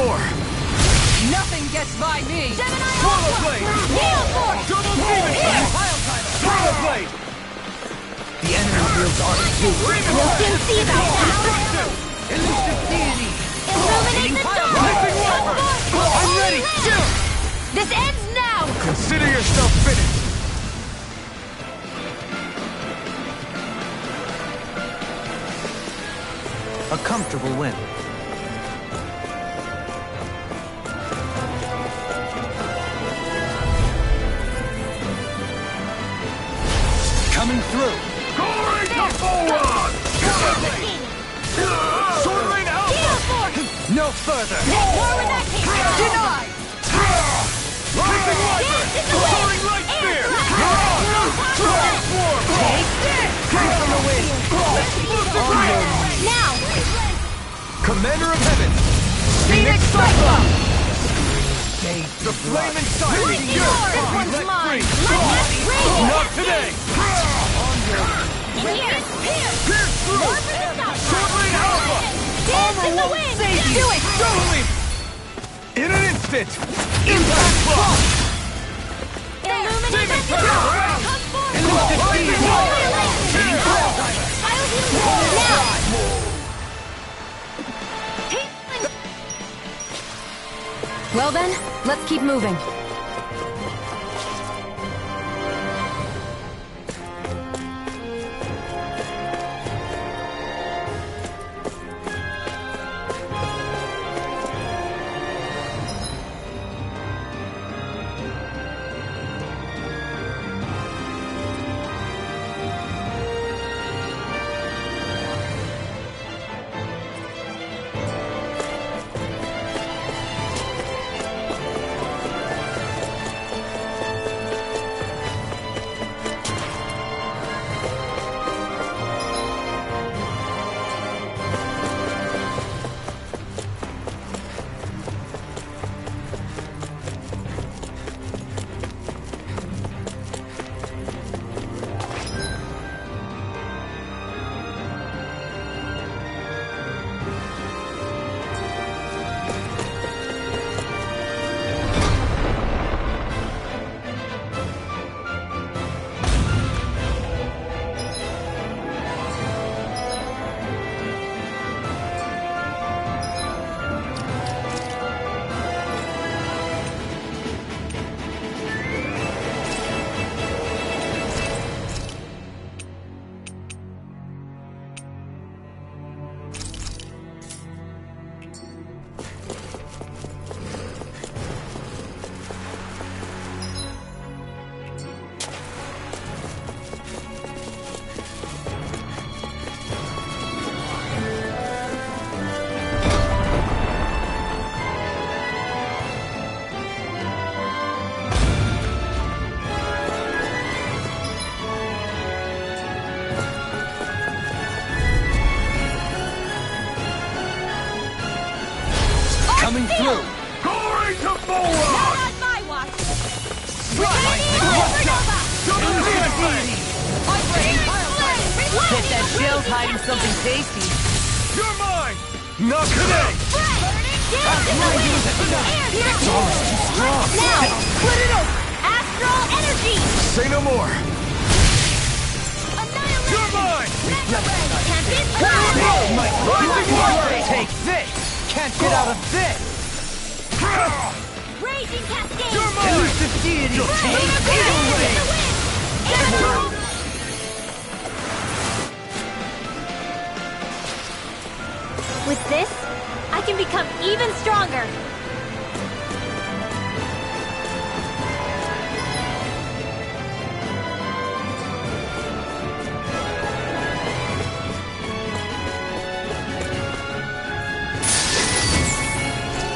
more! Nothing gets by me! Swallow blade! Heal force! Double demon blade! Pile timer! Swallow blade! The enemy wields art too. We'll soon see about that! Elusive deity! Illuminate the dark! Flipping wyvern! I'm ready! Shoot! This ends now! Consider yourself finished! A comfortable win. Coming through. Going to forward! Sword rain Heal alpha! force! No further. More with that kick! Denied! Flipping wyvern! Dance in the wind! Soaring light Air spear! thrust! Transform! Take this! Take from the wind. Explosive rain! Now! Commander of heaven! Phoenix Cyclone! The flame inside is Lightning yours! Lord! This one's Let mine! free! Lightning Radiant! Not today! In here! Pierce! Pierce through! More for the top! Sword rain alpha! Dance in the wind! Do it! Totally! In an instant! Impact block! Illuminate Demon the power! dark! Come forth! Elusive deity! Now! Well then, let's keep moving. Coming through. Going to forward! Not on my watch! Double demon blade! Bet that shell's hiding something tasty. You're mine! Not today! Now, split it open! Astral energy! Say no more! You're mine! Tempest Rising wyvern! Take this. Can't get out of this. Raging cascade! You're mine! Elusive deity. Take With this, I can become even stronger.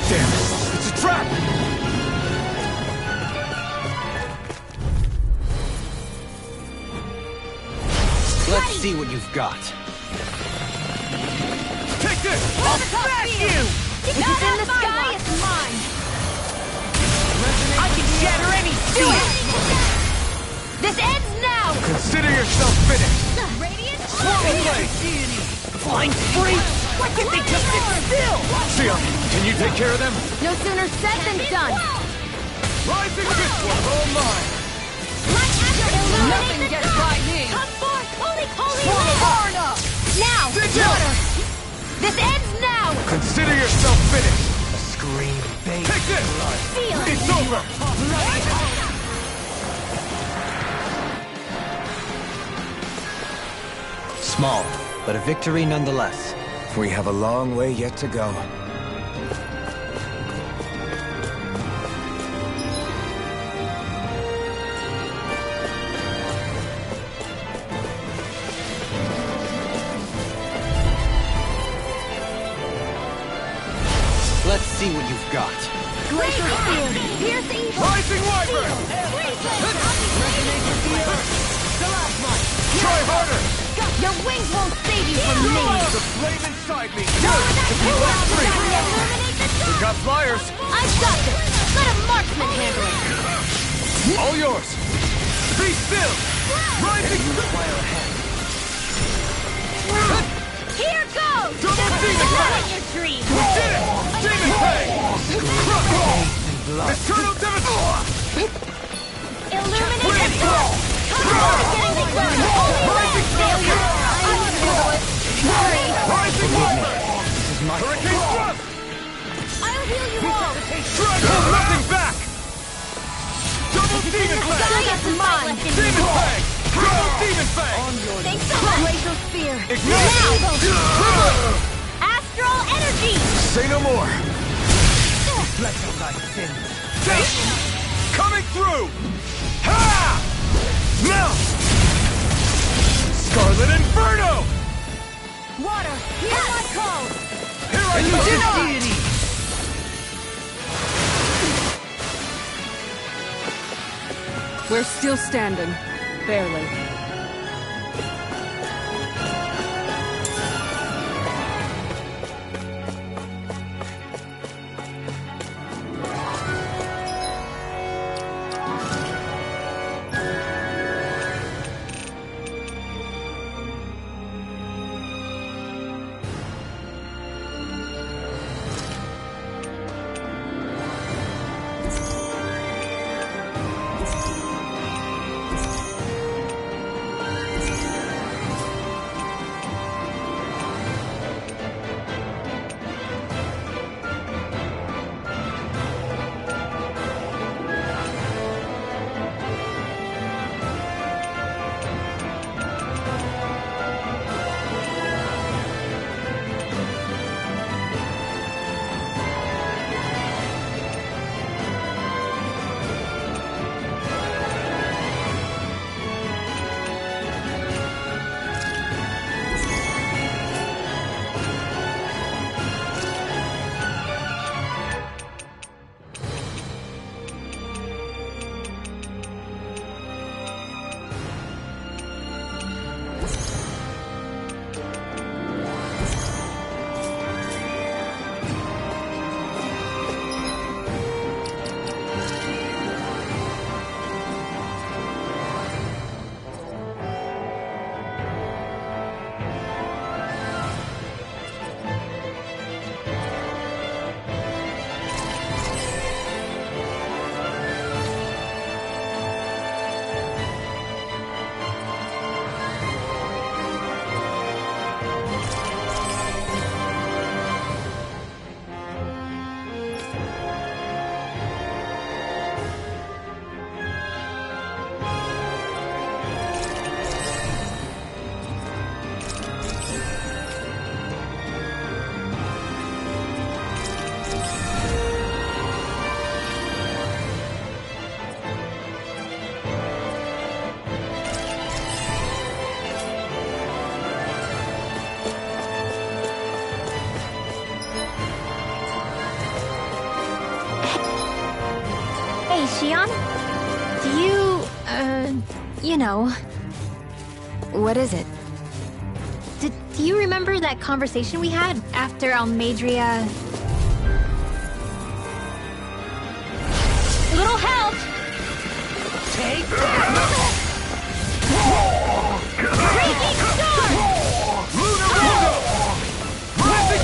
Damn it! It's a trap! Let's see what you've got. Take this! I'll smash you! If it's in the sky, it's mine! I can shatter any steel. This ends now! Consider yourself finished! Radiant Swallow blade! Flying free. What can they just sit still? Xion, can you take care of them? No sooner said than done. Rising fist was all mine. Nothing gets by me. Come forth, holy Sparta! Now, water. This ends now. Consider yourself finished. A scream, baby. Take this! Feel it. It's over! Small, but a victory nonetheless. We have a long way yet to go. Let's see what you've got. Glacier Spear. Piercing. Rising Wyvern! Try harder! Your wings won't save you from me. The flame inside me! Good! If you let free! We got flyers! I've got this. Let a marksman handle it. All yours! Be still! Rising! Here goes. Double demon fang! Your dream. We did it! Demon fang! Crush! Eternal demon... Illuminate the soul. Come on, getting the gun. Only failure. I can handle it. Hurry. Rising Wyvern! This is my Hurricane thrust! I'll heal you all. Try hold nothing back! Double demon fang! Sky is mine. Demon fang! Double demon fang! Thanks so much. Glacial Spear. Ignite! Astral energy. Say no more! reflection of thy sins. Coming through! Ha! Now! Scarlet Inferno! Water, hear my call. Here I You come! did deity! We're still standing. Barely. Hey, Xion? Do you, you know... What is it? Do you remember that conversation we had after Almadria... Little help! Take Breaking storm! Lunar Window! Rising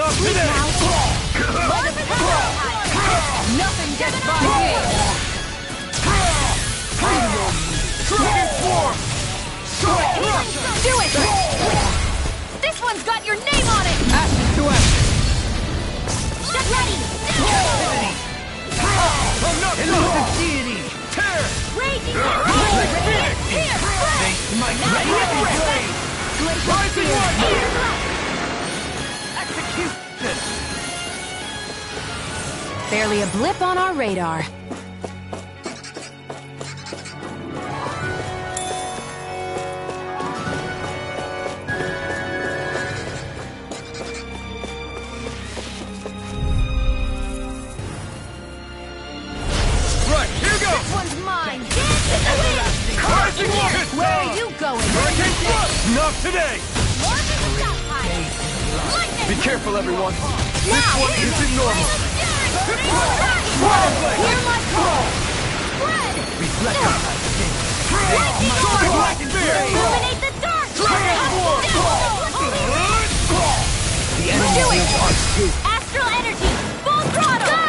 Not today! Nothing gets by me! Dragon form! Do it! This one's got your name on it! Ashes to ashes. Get ready! I'm not Elusive deity. Tear! Raging! Here! Face my ready and blade. Rising Wiper! Execute this. Barely a blip on our radar. Right, here goes! This one's mine! Dance in the wind! Rising Wiper! Where are you going? Hurricane Thrust! Not today! More for the stockpile! Lightning! Be careful, everyone. This Now! one isn't normal. Hear my call! Spread! Reflect on my sins. Lightning! Black Spear! Illuminate the dark! Dragon form! The enemy is our scoop. Astral energy! Full throttle! Go!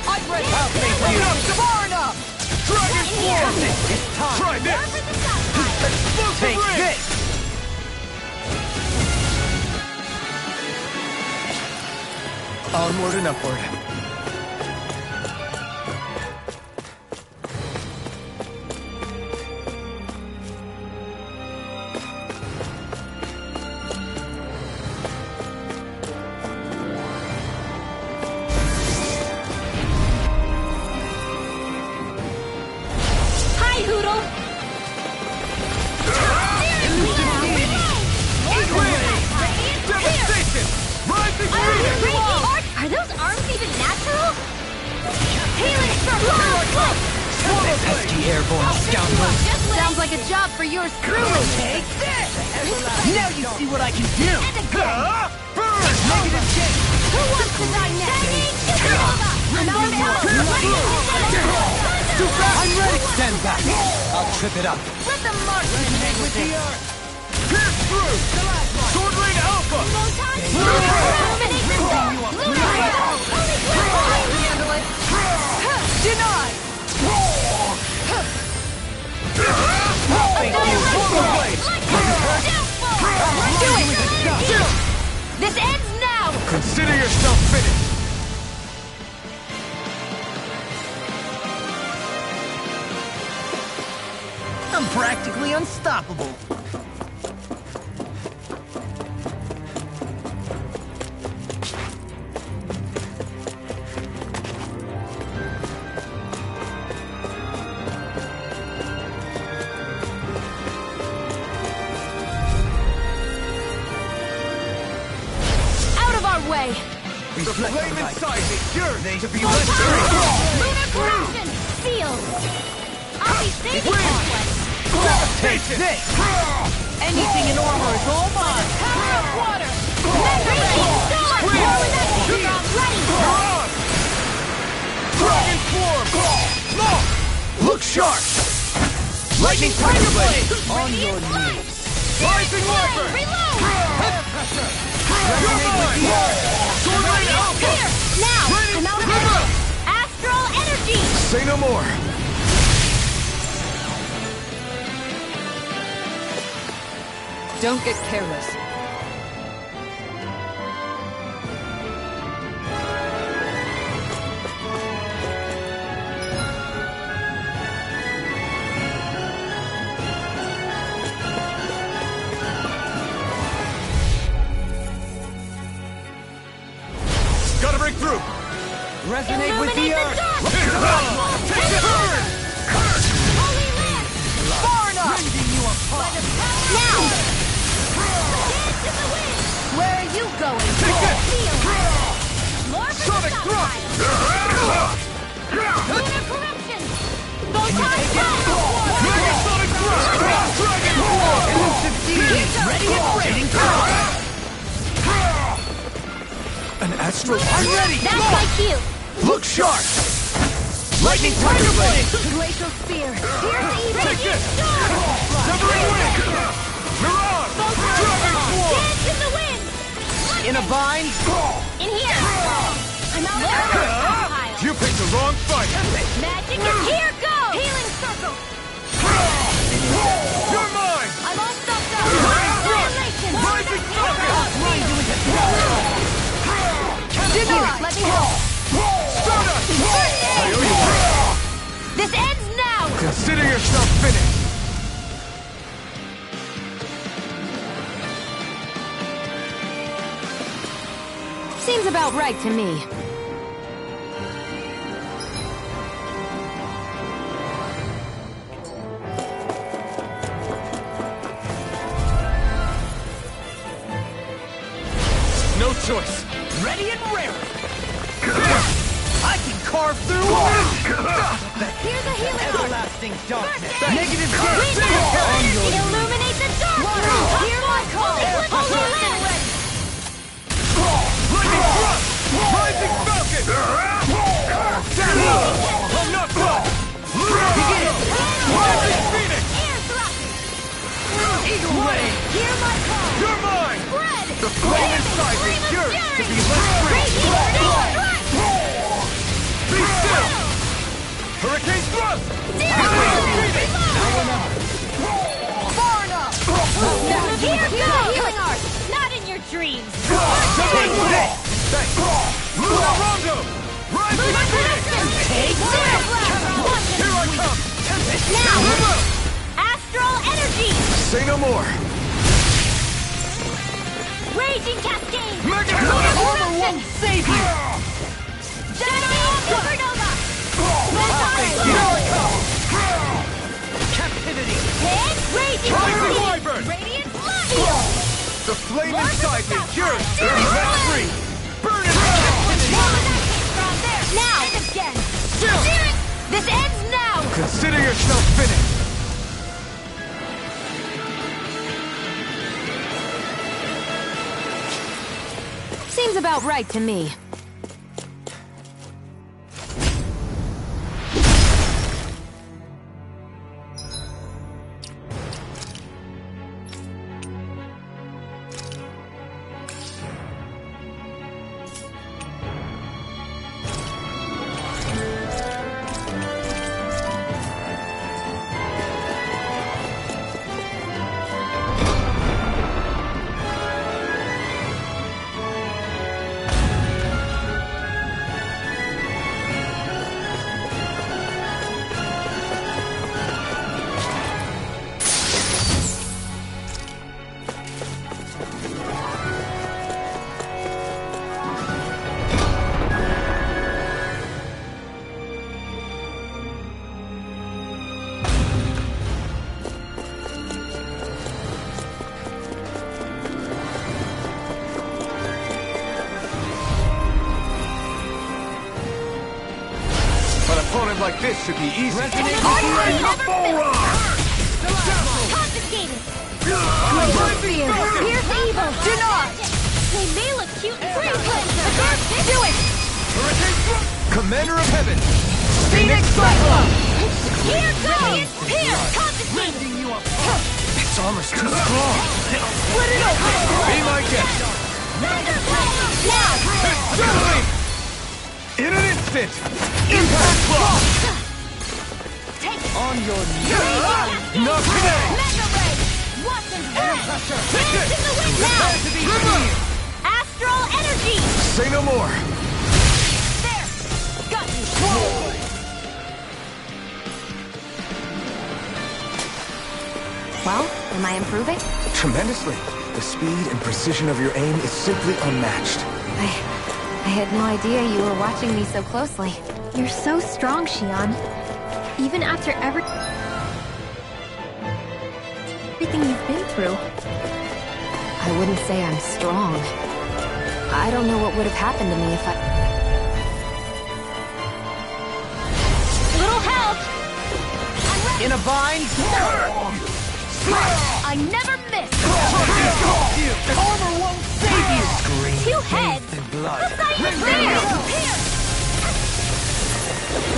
I'm ready! Far enough! Dragon form! It's time. Try More this! for the stockpile! Explosive Take ring! this. Onward and upward. Hi, Hoodle! Devastation! Rising Phoenix! Are those arms even natural? Healing for Pesky airborne scoundrel. Sounds like a job for yours truly. Take this. Now you see what I can do. And again! Burn! Negative change. Who wants to die next? I'm ready. Stand back. I'll trip it up. Let the marksman hang with it! Pierce through! Sword Rain Alpha! Illuminate the dark! Handle it. Denied! This ends now! Consider yourself finished! I'm practically unstoppable. Out of our way! The Reflect flame on my inside me yearns to be Full let power! free! Lunar corruption! Sealed! I'll be saving this place! Take this! Anything in armor is all mine. Power of water! Radiant storm! Pour with that strong! Ready! You're on! Dragon form! Look sharp! Lightning Tiger Blade! On your knees. Rising Wiper! Reload! You're mine! Sword Rain Alpha! Here! Now! Ready! I'm out of River! energy! Astral energy! Say no more! Don't get careless. Gotta break through! Resonate with the Illuminate earth. dark! Take it! Burn! Holy land! Far enough. Rending you apart. Now! Dance in the wind! Where are you going? Take this! More for Sonic the Thrust! stockpile! Lunar corruption! Photon blast! Mega Sonic Thrust! Dragon form! Elusive deity. Ready and waiting. An astral I'm ready. That's my cue! Look sharp! Lightning Tiger Blade! Glacial spear. Take this! Severing Wind! Mirage! Dragon form! Dance in the wind! In a bind? In here! I'm out of You picked the wrong fight! Magic is here! Go! Healing circle! You're mine! I'm all stuffed up! Annihilation! Rising focus! Here, let me help! Stardust! I owe you one. This ends now! Consider yourself finished! Seems about right to me. No choice. Ready and raring! I can carve through Here's a healing arm! everlasting darkness. First aid! Negative Read depth. that! Illuminate the dark! Hear my call! Fully lit! Lightning thrust! Rising falcon! Stand up! I'm not done! Begin! Rising phoenix! Air thrust! Eagle ray. Hear my call! You're mine! Spread! The flame inside me yearns to be let free! Be still! Hurricane thrust! Far enough! Here, go! Healing art! Not in your dreams! Take this! Thanks! Luna Rondo! Rising phoenix! Take Here I come! Now! Astral energy! Say no more! Raging cascade! Mega Armor won't save you! Supernova! Here I come! Captivity. Hit! Raging Rising cascade! wyvern! Radiant steel! The flame inside me yearns to be let free! Burn it Now! Again! This ends now! Consider yourself finished! Seems about right to me. An opponent like this should be easy. Confiscated! Pierce evil! Do not! They may look cute and pretty, but do it! Commander of Heaven! Phoenix Cyclone. Here goes! Here! Confiscated! Its armor's too strong! Split it open! Be my guest! Now! In an instant! Impact block! Take it! On your Not today! Mega Ray! Watch and burn! Take Dance it! in the wind now! Reverse! Astral energy! Say no more! There! Got you! Well, am I improving? Tremendously. The speed and precision of your aim is simply unmatched. I had no idea you were watching me so closely. You're so strong, Xion. Even after everything you've been through. I wouldn't say I'm strong. I don't know what would have happened to me if I... Little help! I'm ready! in a bind. I never miss! Armor won't save you. Two heads! And blood. There! Here!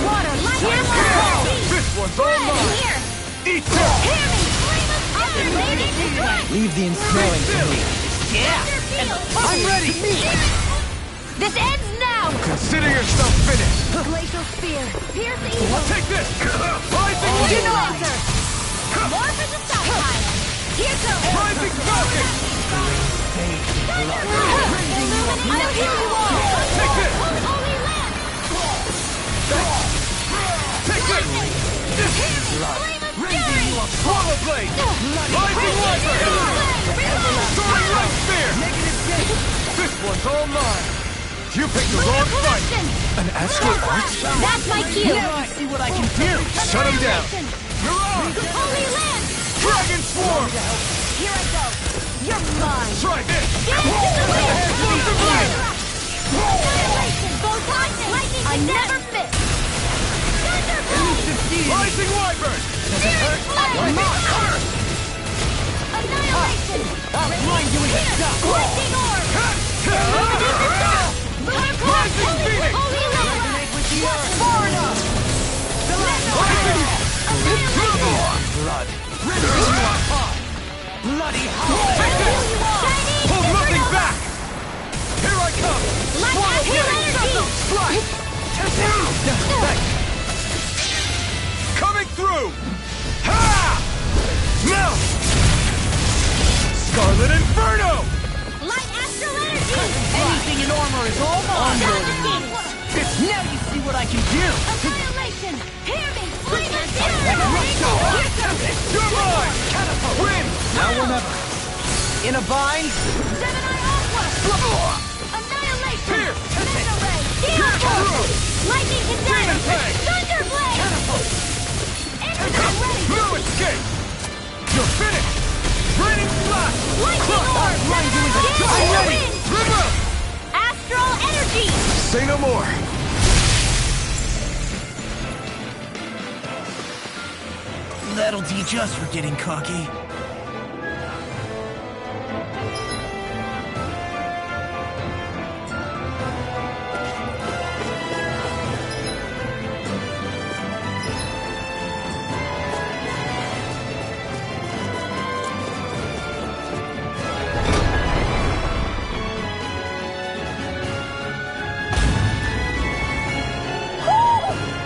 Water, light, here's my call! This one's all mine! Here! Eat this! Hear me! Flame of fire! Lady to strike! Leave the ensnaring to me. Yeah. I'm ready! This ends now! Consider yourself finished! Glacial Spear, pierce evil! Take this! Rising Do Legion! no answer! More for the stockpile! Here goes! Rising Falcon! I'll heal you all! Take this! Only land! Take this! Raising you up! Swallow Blade! Rising Wiper! Soaring Light Spear! This one's all mine! You picked the wrong fight! An astral arch? That's my cue! See what I can do! Shut him down! You're on! Holy land! Dragon Swarm! Here I go! You're mine! Try this! Get into the wind! Explosive Blade! Annihilation! Photon! Lightning! I never miss! Thunderblade! Rising Wyvern! Fierce Blade! Annihilation! I'll blind you with the stuff! Lightning Orb! Rising Phoenix! Holy land! What's far enough? Rising Blood! Rendering you are hard! Bloody hell! Take this! Hold nothing back! Here I come! Swallow Blade! Strike! Coming through! Ha! Now! Scarlet Inferno! Light Astral Energy! Anything in armor is all mine! Dominating! Now you see what I can do! Annihilation! Hear me! Flame of Fury! You're mine! Win! Now or never! In a bind? Gemini Aqua! Annihilation! Here! Mega Ray! Diablo! Lightning Demon Condenser! Blade! Thunderblade! Infinite Ray! No escape! You're finished! Raining Flash! Lightning Orb! I'm ready! River! Astral Energy! Say no more! That'll teach us for getting cocky.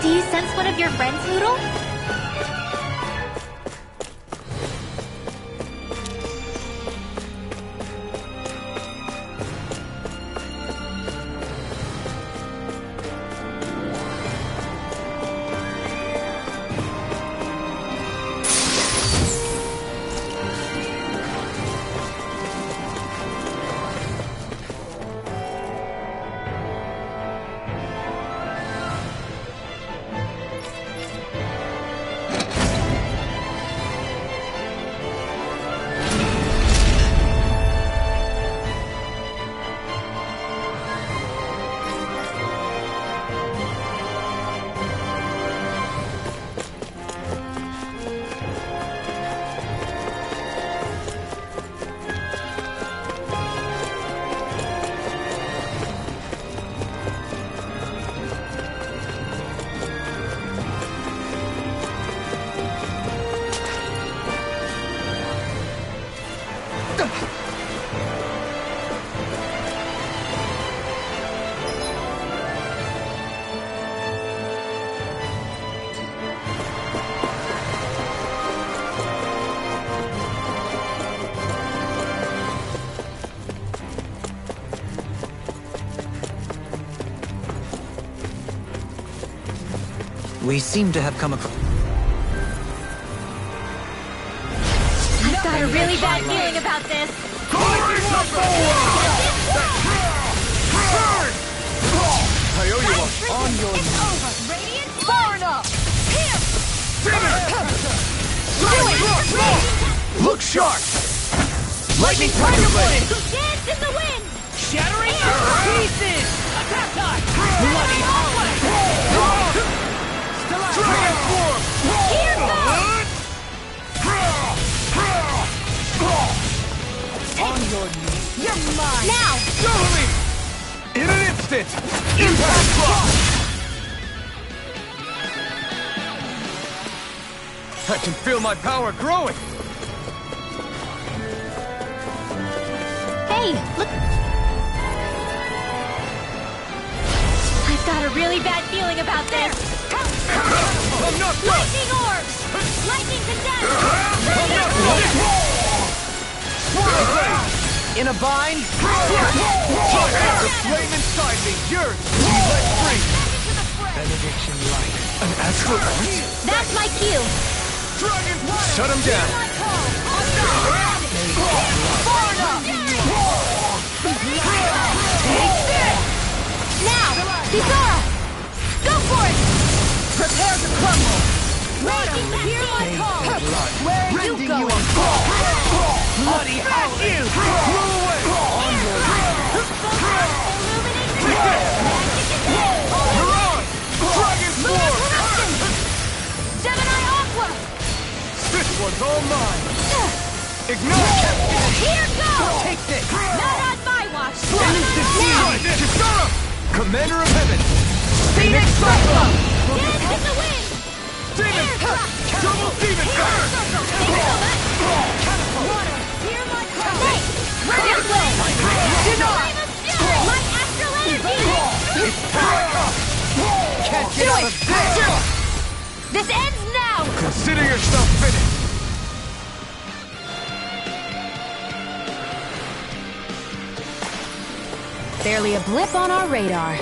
Do you sense one of your friends, Noodle? We seem to have come across... I've got a really bad feeling about this. I owe you one. On your it's over. Radiant far enough. Here. Look sharp! Lightning Thunder Blade! Dance in the wind. Shattering pieces! Attack time! Bloody Dragon Swarm! Here goes. On your knees! You're mine. Now. Doubly! In an instant! Impact Block! I can feel my power growing! Hey, Hey, look. I've got a really bad feeling about this. I'm not done! Lightning orbs! Lightning to death! In a bind? The flame inside me yearns to be let free! Benediction light. An astral art? That's my cue. Dragon! Shut him down! Now, Zora! Go for it! Prepare to crumble! Hear my call! Where are you going? Bloody hell! Blew away! You're on! Dragon Form! Gemini Aqua! This one's all mine! Ignite! Here goes! Take this! Not on my watch! Chisara! Commander of Heaven! Phoenix Cyclone! Get in the wind! Demon! Double Demon! Water! Hear my call! This way! Flame of fury! My astral energy! Can't get out of this! This ends now! Consider yourself finished! Barely a blip on our radar.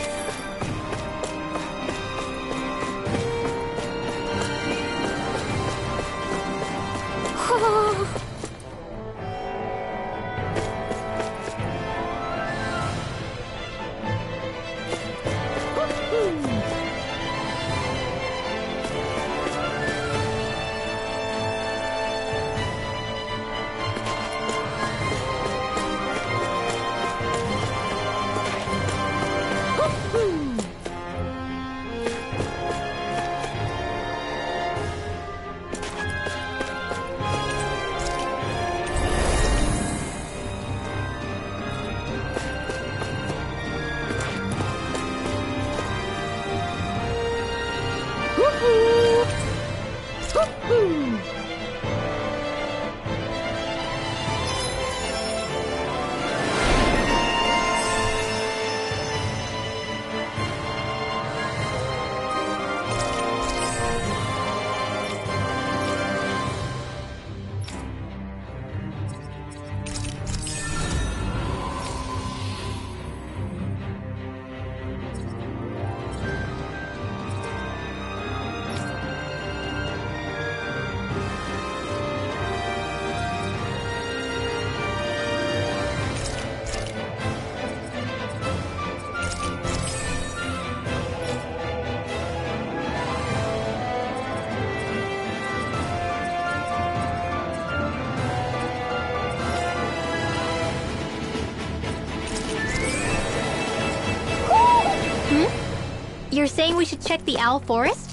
You're saying we should check the Owl Forest?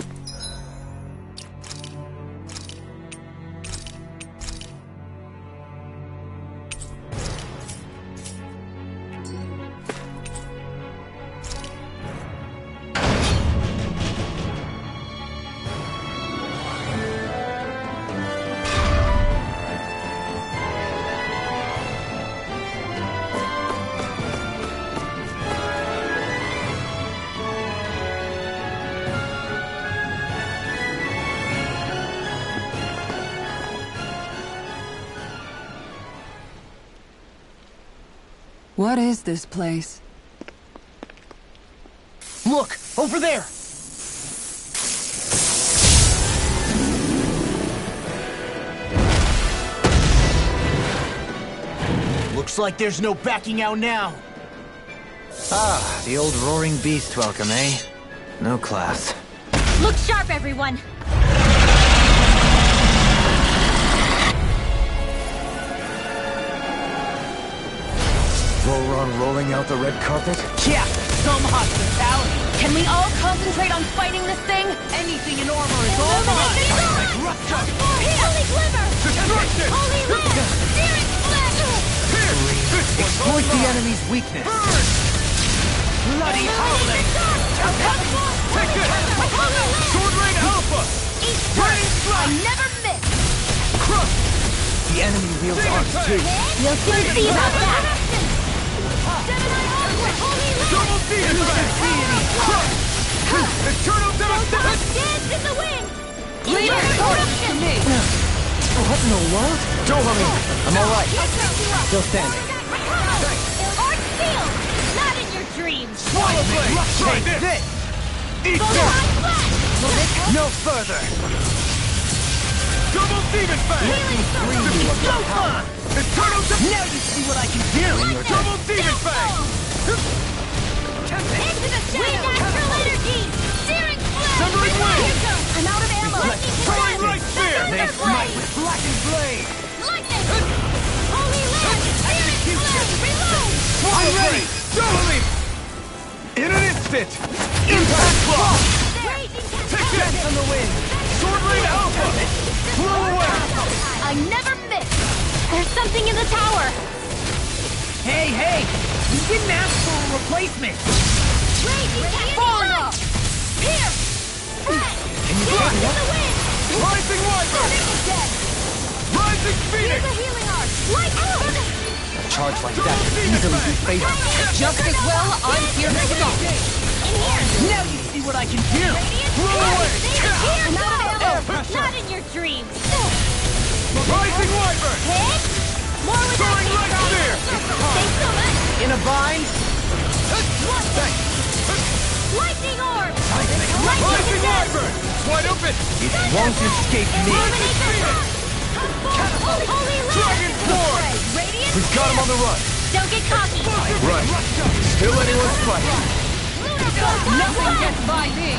What is this place? Look! Over there! Looks like there's no backing out now. Ah, the old roaring beast welcome, eh? No class. Look sharp, everyone! Voron rolling out the red carpet? Yeah, some hospitality. Can we all concentrate on fighting this thing? Anything in armor is all mine. Holy glimmer! Destruction! Holy lamp! Searing flesh! Here! This one's all Exploit the mine! enemy's weakness. Burn! Bloody howling. Take this! Sword Rain Alpha! Each Rain I Slash! never miss! Crush! The enemy wields arms too. We'll soon see about that! Double demon fang! Eternal devastation! Dance in the wind! Leave it to me! What in the world? Dohami! I'm alright. Still standing. Arch field! Not in your dreams! Swallow blade! Try this! Eat this! No further. Double demon fang! Healing Eternal Now you see what I can do. Double demon fang! Into the wind astral energy! Searing flame! Severing wind! I'm out of ammo! Lightning Throwing light spear! They smite with blackened blade. Lightning! Holy land! Searing flame! Reload! I'm ready! Dohami! In an instant! Impact block! Take this! On the wind. Sword Rain Alpha! Blow away! I never miss! There's something in the tower! Hey! You didn't ask for a replacement! Raging Fall! Here! Can you take me In up? the wind! Rising Wyvern! Dead! Rising Phoenix! Use a healing arc! Light out! A charge like that could easily be fatal. Just as well, I'm here to stop. In here! Now you see what I can do! Blow away! I'm out of ammo! Not in your dreams! Rising Wyvern! Hit! More with that Throwing light spear! Thanks so much! In a bind. Lightning orb! Rising Wyvern! It's wide open! It won't escape me. Illuminate the sun! Come forth, holy land! Dragon Sword! Radiant We've got him on the run! Don't get cocky! Right. Still anyone's fight. Nothing gets by me.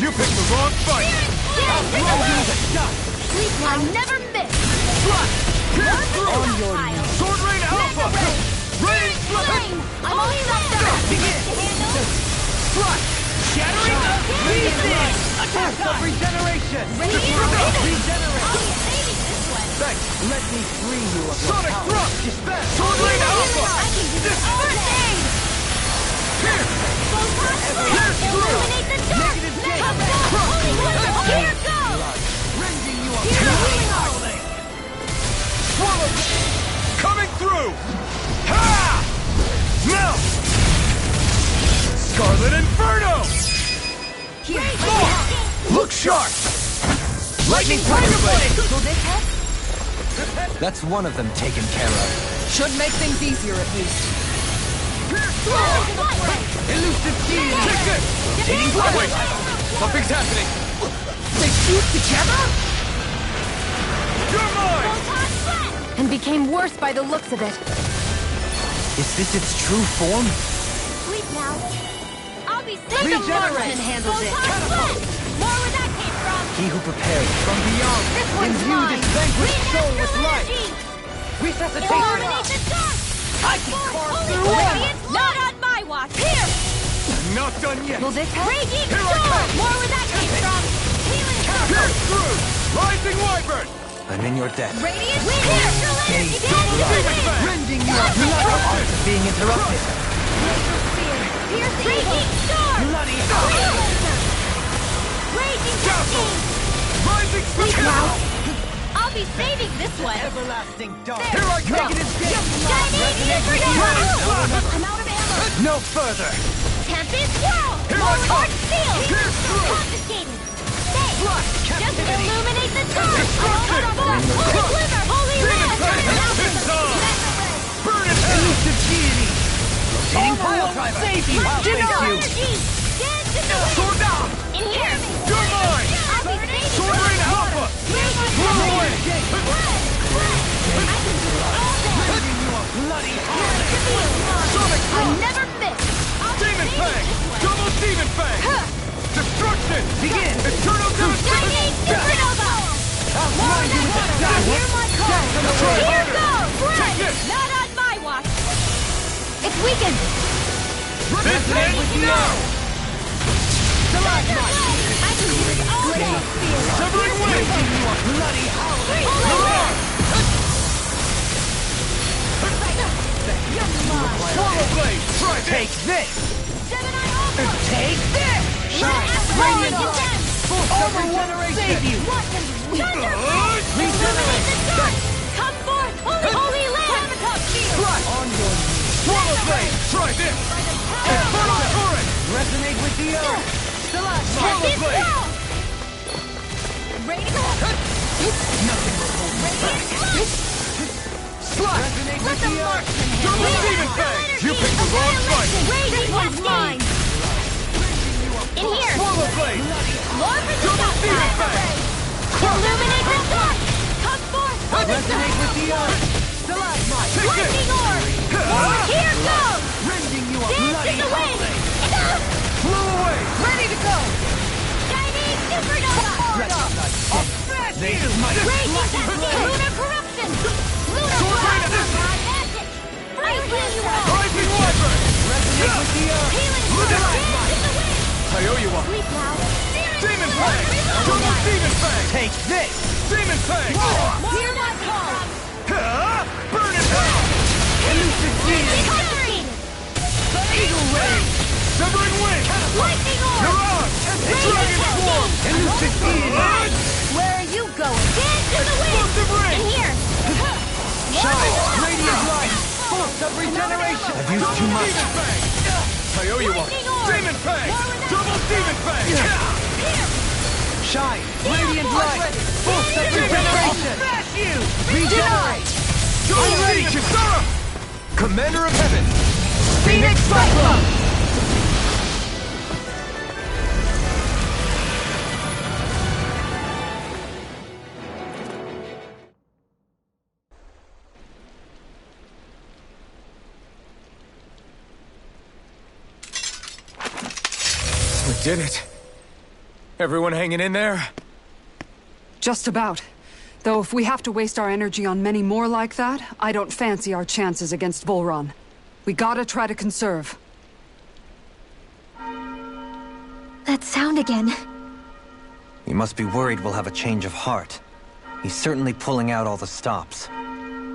You picked the wrong fight! I never miss! Pierce through! On your knees! Sword Rain Alpha! Rain Flame! I'm only left to handle! Shattering of pieces! Attack of regeneration. Regenerate! This one! Thanks! Let me free you of your Sonic power. Thrust! Dispense. Sword Rain Alpha! I can do this all day! Pierce! Photon flame! Pierce through! Illuminate the dark! Come forth, holy water! Here goes! Rending you of Here's a power. healing arc! Swallow! Coming through! Ha! Now! Scarlet Inferno! Look sharp! Lightning Tiger Blade! Will this help? That's one of them taken care of. Should make things easier at least. Elusive shield. Take this! Wait! Something's happening! They shoot together? You're mine! And became worse by the looks of it. Is this its true form? Sleep now. I'll be safe. Regenerate. handles it. More where that came from. He who prepared from beyond. This one's Imbue mine. this vanquished soul with Astral life. energy. Resuscitation. Illuminate the dark. I can carve Holy through it! radiance. Not on my watch. Here. Not done yet! Will this help? Raging Here I storm. come. More where that came from. Healing Pierce through! Rising Wyvern! I'm in your debt. radiance. Wind. Astral energy. Double Demon Fang! Rending you of blood. Arts being interrupted. Piercing. Raging storm. Bloody Raging Dazzle. lightning. Rising Sleep Spectre! now. I'll be saving this one. Everlasting dark. Here I come! Negative gate. Shining Inferno. I'm out of ammo. No further. Tempest Swirl. Here I come. Arch Seal. Pierce through! Confiscated. Stay. Just captivity. illuminate the dark. Destruction. Holy glimmer. Holy Demon land. Fang! It's on! Burn in hell! Elusive deity. Rotating pile driver. save you. I'll Astral face you. energy. Dance in the wind. Sword down! In here. You're mine! I'll be saving Sword Rain Alpha! Blow away! Bloody Sonic I Thrust! never miss. Demon Fang! Double Demon Fang! Destruction! Begin. Eternal devastation! Shining Supernova. I'll you with the dark. Hear my call. Here goes. Take this! Not on my watch. It's weakened! This ends now! I can do this all day. Severing wind! Bloody howling. Hurrah! Swallow blade! Try this! Take this. Gemini Alpha. Take this. Radiant condemned. Regeneration. Save you! Illuminate the dark. Come forth, holy land. On your knees. Swallow blade! Try this! Infernal torrent! Resonate with the earth! Swallow blade! Nothing will hold me back! Slash! Resonate with the earth! Double demon fang! You picked the wrong fight! Raging Cascade! In here! Swallow blade! Lord for the Double demon fang! Illuminate the dark! Come forth for the Resonate with the earth! Stalagmite! Take this! lightning orb! Here goes! Rending you a Dance in bloody the wind! howling! Blow away! Ready to go! Chinese supernova! They smite! Raging Cascade! Lunar corruption! Lunar Sword blast! rain Magic! Freezing you all! Rising wyvern! Resonate with the earth! Healing Look sword! out! Dance in the wind! I owe you one! Sleep now! Demon fang! Double demon fang! Take this! Demon fang! Hear my call! Burn in hell! Elusive being! Concentrate! Eagle ray! Severing wing! Lightning orb! Mirage! Dragon swarm! Elusive being! Where are you going? Dance in the wind! Explosive ring! In here! Shine! Radiant light! Force of regeneration! I've used too much! Demon fang! I owe you one! Lightning orb! Demon fang! Double demon fang! Shine! Radiant light! Force of regeneration! Smash you! Regenerate! Double D! Kisara! Commander of Heaven! Phoenix Cyclone! We did it. Everyone hanging in there? Just about. Though if we have to waste our energy on many more like that, I don't fancy our chances against Volron. We gotta try to conserve. That sound again. You must be worried we'll have a change of heart. He's certainly pulling out all the stops.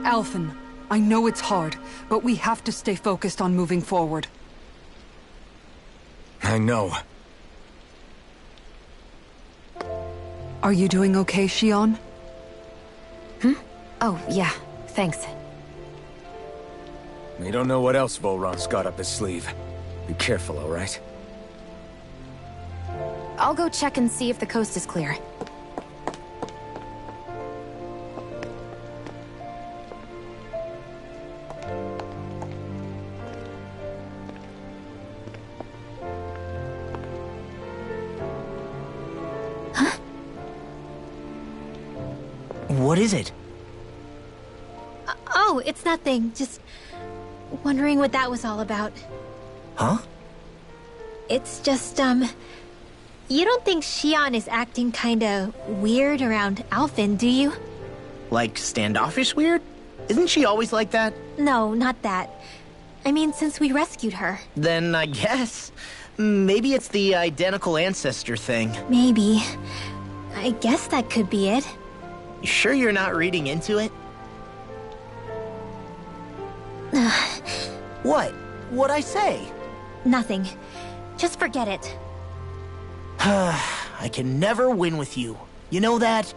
Alphen, I know it's hard, but we have to stay focused on moving forward. I know. Are you doing okay, Shion? Oh, yeah. Thanks. We don't know what else Volron's got up his sleeve. Be careful, all right? I'll go check and see if the coast is clear. What is it? Oh, it's nothing. Just wondering what that was all about. Huh? It's just, you don't think Shion is acting kinda weird around Alphen, do you? Like standoffish weird? Isn't she always like that? No, not that. I mean, since we rescued her. Then I guess. Maybe it's the identical ancestor thing. Maybe. I guess that could be it. You sure you're not reading into it? What? What'd I say? Nothing. Just forget it. I can never win with you. You know that?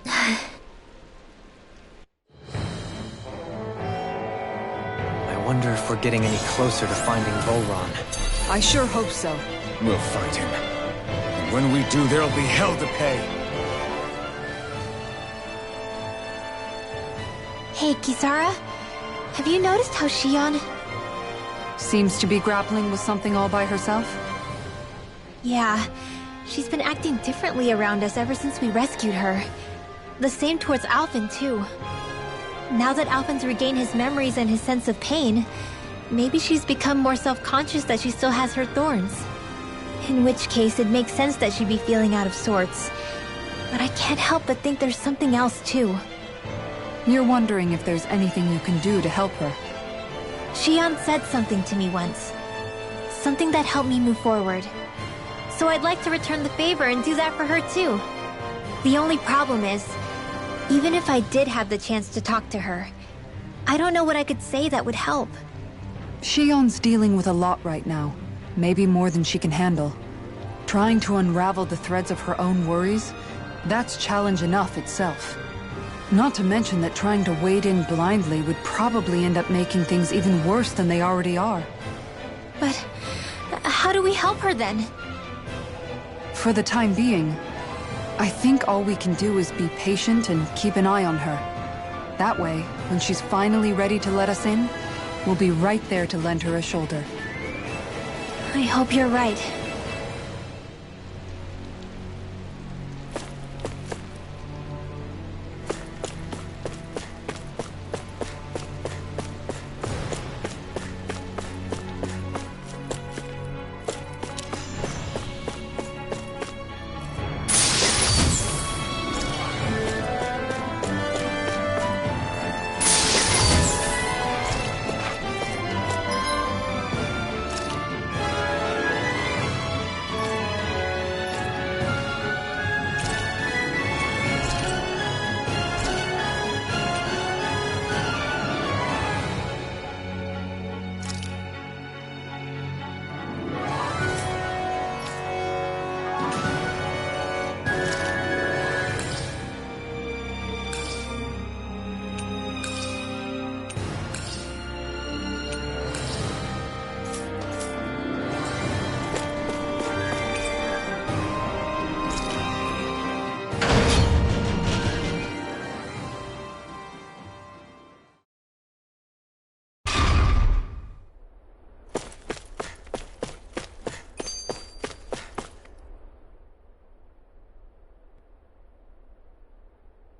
I wonder if we're getting any closer to finding Volron. I sure hope so. We'll find him. And when we do, there'll be hell to pay. Hey, Kisara. Have you noticed how Shion... Seems to be grappling with something all by herself? Yeah, she's been acting differently around us ever since we rescued her. The same towards Alphen, too. Now that Alphen's regained his memories and his sense of pain, maybe she's become more self-conscious that she still has her thorns. In which case, it makes sense that she'd be feeling out of sorts. But I can't help but think there's something else, too. You're wondering if there's anything you can do to help her. Shion said something to me once. Something that helped me move forward. So I'd like to return the favor and do that for her too. The only problem is, even if I did have the chance to talk to her, I don't know what I could say that would help. Shion's dealing with a lot right now. Maybe more than she can handle. Trying to unravel the threads of her own worries, that's challenge enough itself. Not to mention that trying to wade in blindly would probably end up making things even worse than they already are. But how do we help her then? For the time being, I think all we can do is be patient and keep an eye on her. That way, when she's finally ready to let us in, we'll be right there to lend her a shoulder. I hope you're right.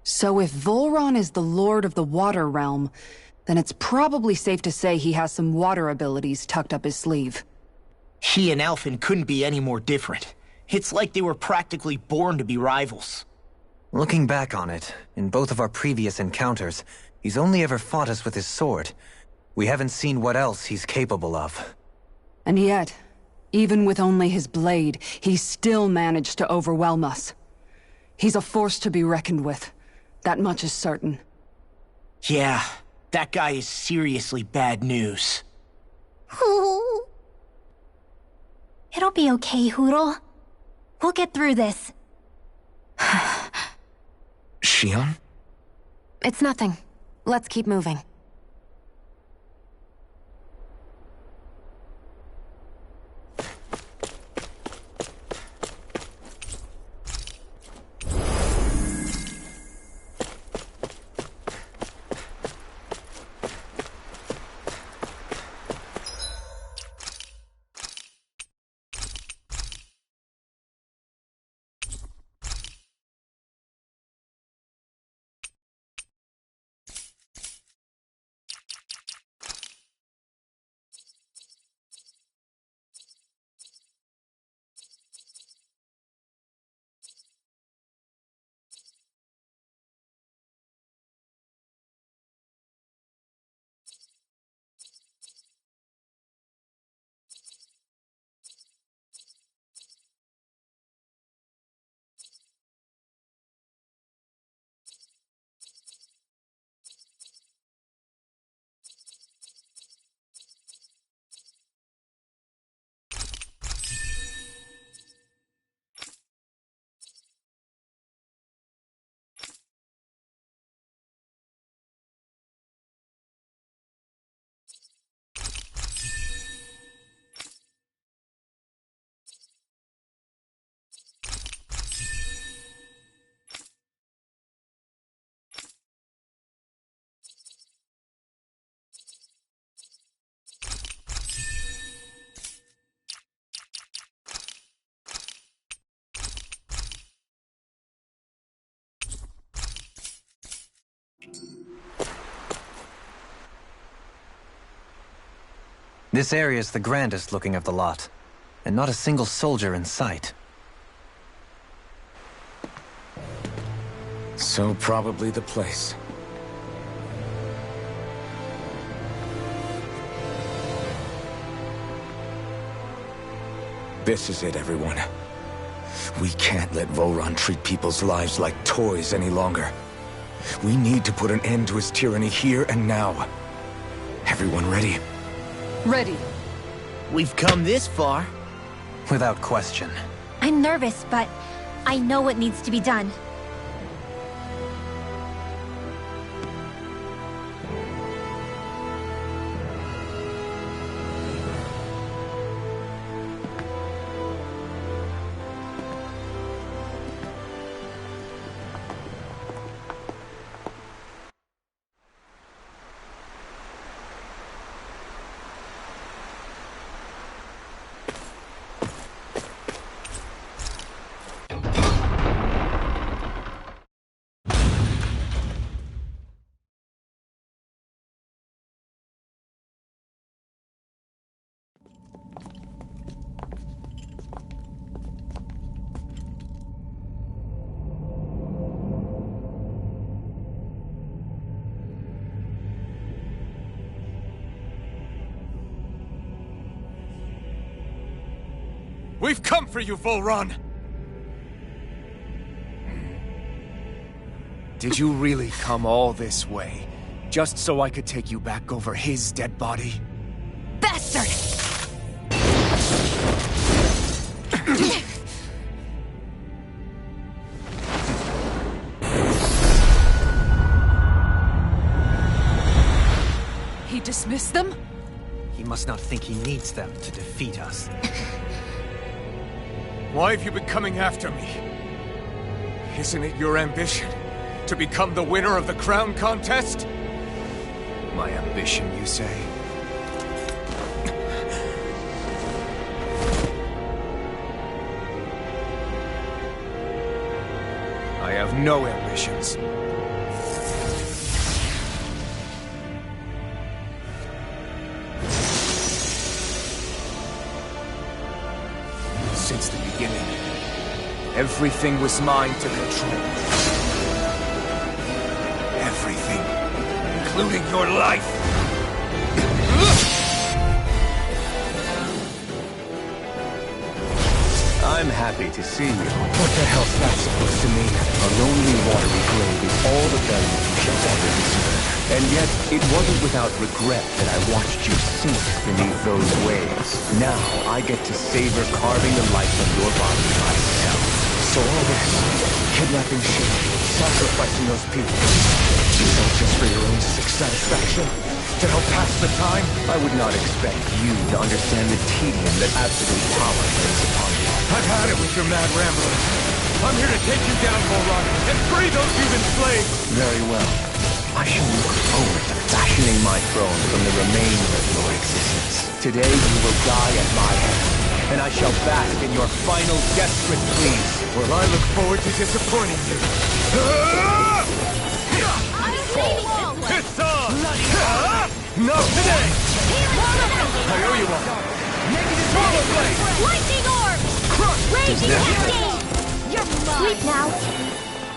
So if Volron is the Lord of the Water Realm, then it's probably safe to say he has some water abilities tucked up his sleeve. He and Alphen couldn't be any more different. It's like they were practically born to be rivals. Looking back on it, in both of our previous encounters, he's only ever fought us with his sword. We haven't seen what else he's capable of. And yet, even with only his blade, he still managed to overwhelm us. He's a force to be reckoned with. That much is certain. Yeah, that guy is seriously bad news. It'll be okay, Hootle. We'll get through this. Shion? It's nothing. Let's keep moving. This area's the grandest looking of the lot, and not a single soldier in sight. So probably the place. This is it, everyone. We can't let Volron treat people's lives like toys any longer. We need to put an end to his tyranny here and now. Everyone ready? Ready. We've come this far. Without question. I'm nervous, but I know what needs to be done. We've come for you, Volron! Did you really come all this way? Just so I could take you back over his dead body? Bastard! He dismissed them? He must not think he needs them to defeat us. Why have you been coming after me? Isn't it your ambition to become the winner of the crown contest? My ambition, you say? I have no ambitions. Since the beginning, everything was mine to control. Everything, including your life. I'm happy to see you. What the hell's that supposed to mean? A lonely watery grave is all the value you shall ever deserve. And yet, it wasn't without regret that I watched you sink beneath those waves. Now, I get to savor carving the life of your body myself. So all this, kidnapping shit, sacrificing those people, is that just for your own sick satisfaction? To help pass the time? I would not expect you to understand the tedium that absolute power brings upon you. I've had it with your mad ramblings. I'm here to take you down, Volron, and free those you've enslaved! Very well. I shall look forward to fashioning my throne from the remains of your existence. Today you will die at my hand, and I shall bask in your final desperate pleas. Well, I look forward to disappointing you. It's on! Not today! I owe you one. Negative blade! Lightning orb! Raging cascade! You're mine! Sleep now.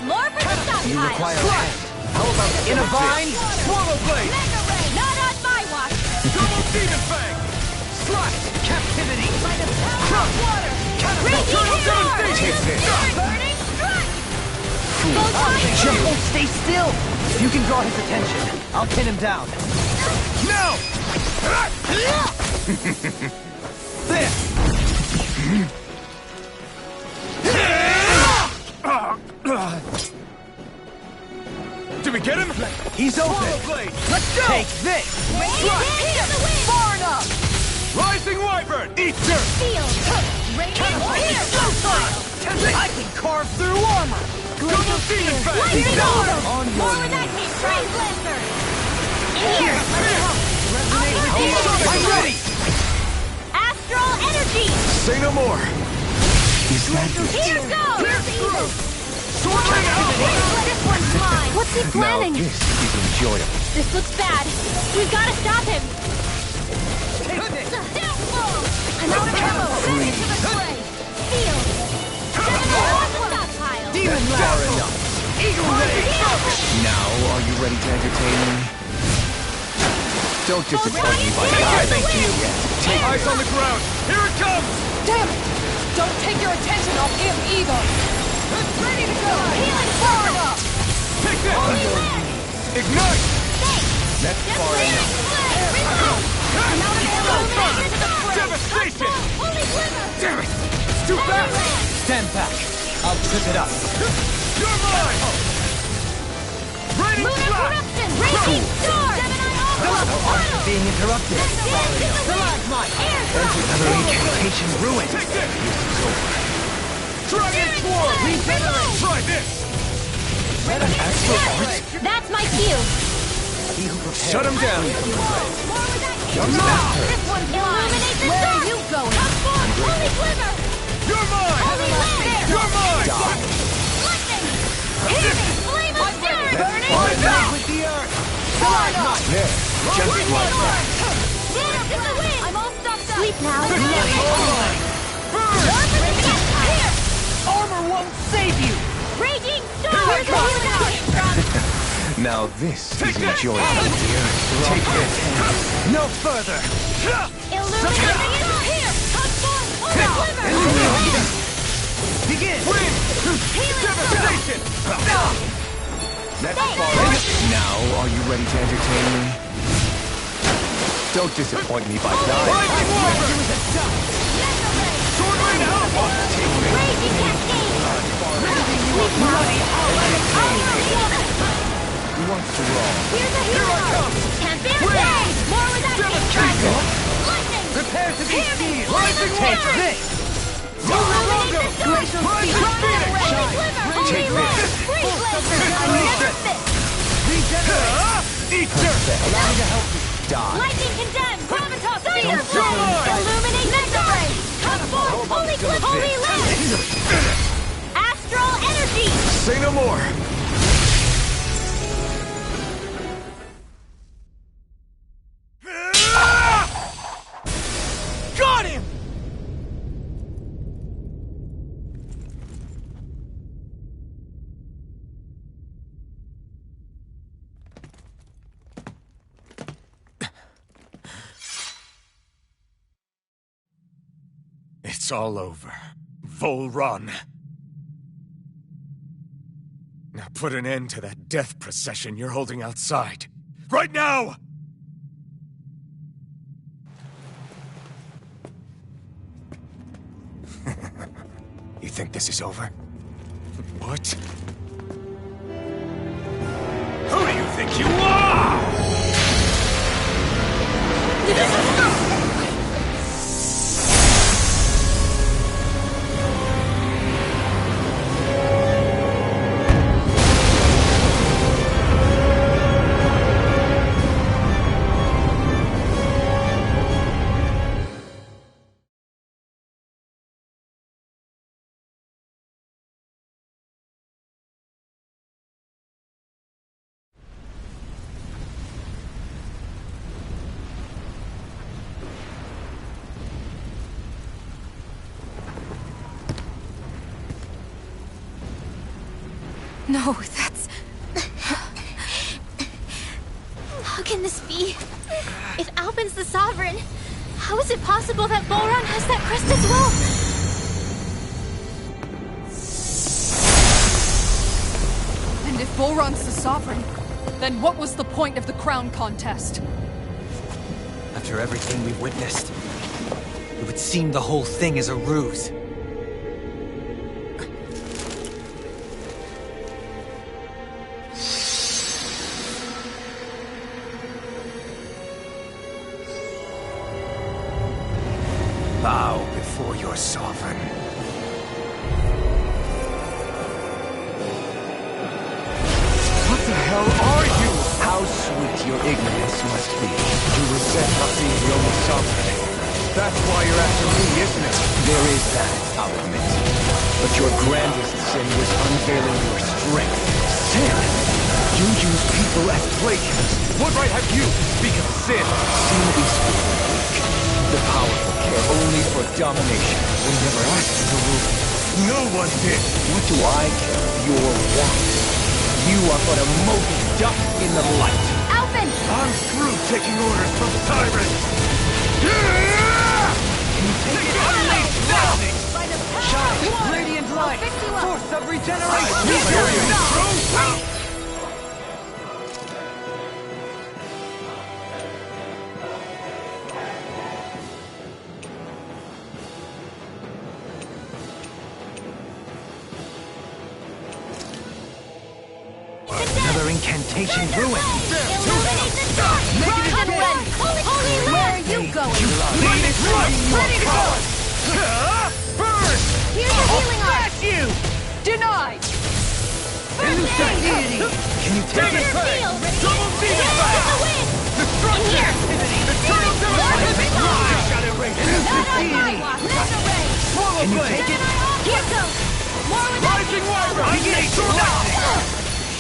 More for the You stockpile! require a hand. How about In a vine, Swallow blade! Mega ray! Not on my watch! Double demon fang! slash, captivity, By the power of water! catapult, Raging turtle, hammer! take this. Burning strike! Fool. Just won't stay still! If you can draw his attention, I'll pin him down. Now! Did we get him? He's open. Blade! Let's go. Take this. Far enough! Rising Wyvern! Eat dirt! Field! Raging here! I can carve through armor. Double demon fang! Lightning orb! On More your with that knees. hit! Strike blaster! In here! I'm ready. Astral energy! Say no more! Is that Here goes! Swirling Alpha! This one's mine! What's he Now planning? this is enjoyable. This looks bad. We've got to stop him. I'm out of ammo. Ready to the play. Field. Stockpile. Demon far enough. Eagle ray. Now, are you ready to entertain me? Don't disappoint me by diving to you yet. Take eyes on the ground! Here it comes! Damn it! Don't take your attention off him either! Ready to go! Healing far enough. Take this! Ignite! That's far enough. I'm out of ammo. Devastation! Holy glimmer. Damn it! It's too fast! Stand back. I'll trip it up. You're mine! Raining Lunar flash! corruption. Raging star. Gemini alpha. Being interrupted. Another incantation ruined. Take this! Dragon Swarm! Try this! That's my cue. Shut him down! This one's mine. Illuminate the dark. Where are you going? Come forth. Holy glimmer. You're mine! Holy lantern. You're mine! Lightning. Here. Flame of spirit. Burning Fight strike. with the earth. There, just like that. Dance in the wind. I'm all stuffed up. Sleep now. Here. Armor won't save you. Raging star. Now this is Take this! enjoyable. Take this. No further. Illuminating it. Here. Come forth. Holy glimmer. Are you ready to entertain me? Don't disappoint me by dying. Sword Rain Alpha! Raging Cascade! Who wants to roll? Here's a hero! Champion Blade! More with action! Lightning! Prepare to be seized! Rising Take Water! this! Glacial Speed! Take this! Freeze Blade! Eat dirt! Allow me to help you. Die. Lightning Condemned! Gravitas Fire Blade! Illuminate Mega Blade! Come forth! Holy Cliff! Holy Land! Astral Energy! Say no more! Got him! It's all over. Vol Run. Now put an end to that death procession you're holding outside. Right now! You think this is over? What? Who do you think you are? No, that's... How can this be? If Alpin's the Sovereign, how is it possible that Volron has that crest as well? And if Volron's the Sovereign, then what was the point of the crown contest? After everything we've witnessed, it would seem the whole thing is a ruse. Bow before your sovereign. What the hell are you? How sweet your ignorance must be. You resent not being the only sovereign. That's why you're after me, isn't it? There is that, I'll admit. But your grandest sin was unveiling your strength. Sin? You use people as playthings. What right have you to speak of sin? Sin is for the weak. The powerful care only for domination. We never asked you to rule. No one did. What do I care of your wants? You are but a mote dust in the light. Alpin! I'm through taking orders from tyrants. Take it unleash lightning! Shine, radiant light, force of regeneration! Another incantation ruined. Illuminate the dark! Rise and run! Holy Land! Where are you going? Ready to go! Burn! Here's a healing arm! You! Denied! Deity! Can you take it? Field! Double in the wind! Here! Eternal Can you take it? Here goes! More with Rising Wyvern! I need sword!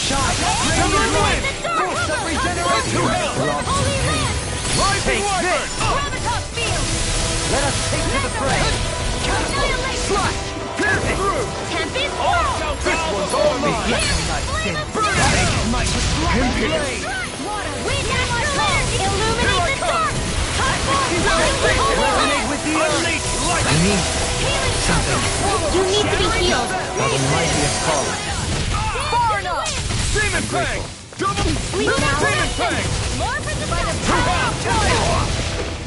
Shine! Illuminate the dark! Force of regeneration! Holy Land! Rising Wyvern! Gravitas Field! Let us take to the fray! Annihilation! Slash! Pierce through! Tempest Whirl! This one's all mine! Flame of Burn Steel! it! My blade! Wind Astral Land! Illuminate the dark! Come forth! Resonate with the earth! I need something. You need to be healed. By the mighty have fallen. Far enough! Demon Fang! Double Sleep now. More for the power.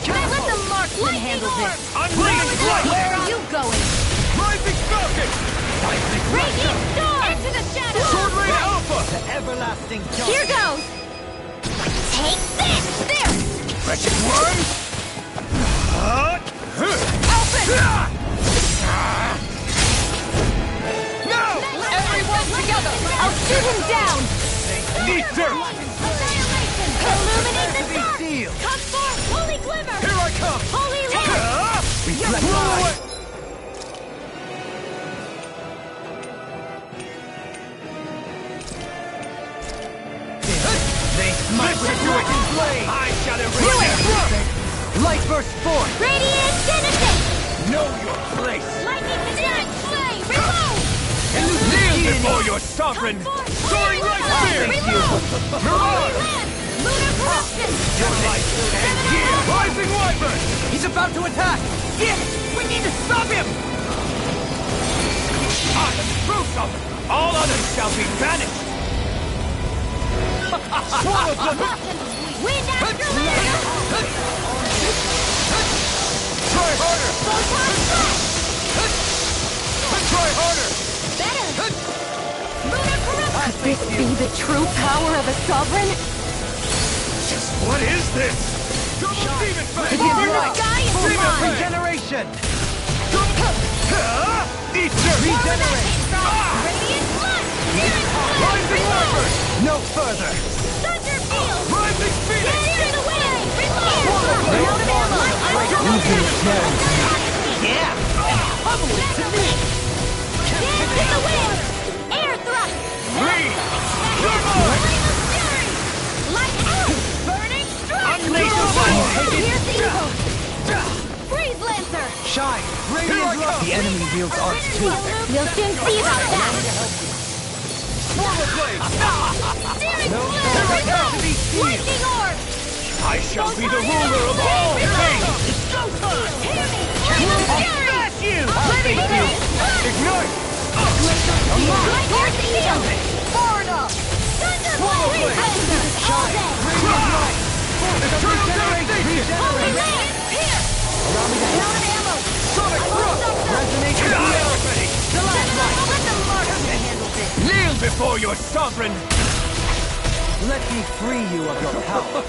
Let the marksman handle this. Where are you going? Rising Falcon! Radiant storm! Into the shadows! Sword Ray Alpha! The everlasting Here goes! Take this! There! Wretched worm! No! Everyone together! I'll shoot him down! Ether! Annihilation! Illuminate the dark! Seal! Come forth, holy glimmer! Here I come! Holy lamp! Reflect light! They smite with you in flame! I shall erase everything! Light burst forth! Radiant genesis! Know your place! Lightning attack! Flame! Reload! Kneel before your sovereign! Soaring light spear! Reload! Holy lamp! Lunar corruption! Your light and here! Rising wyvern! He's about to attack! Get! We need to stop him! I am proof of it! All others shall be banished! Swallow them! Wind after land! Try harder! Photon blast! Try harder! Better! Lunar corruption! Could this be the true power of a sovereign? What is this? Double demon fang! Together the sky is Demon alive! fang! Regeneration! Ether! Regenerate! Radiant blood! Spirit blood! Rising wyvern! No further! Thunder field! Rising phoenix! Get into the wind! Reload! Yeah! Bubble it to me! Dance in the wind! Air thrust! Breathe! You're Flame mine! of fury! Light out! Burning strike! Unleash the fire! Here's the evil! Freeze Lancer! Shine! Here I Radiant come! The enemy wields arts too. We'll soon see about that! Normal blade! Steering Here flare! I come! Lightning orb! I shall be the ruler of all things! Hear me! Flame of fury! Smash you! Burning flame! Ignite! Light your shield! Far enough! Thunder Swallow blade! blade! All day! Eternal devastation! Holy land! Here! Down of ammo! Sonic thrust! Resonation Reality! The last light! Let the marksman handle this! Kneel before your sovereign! Let me free you of your power.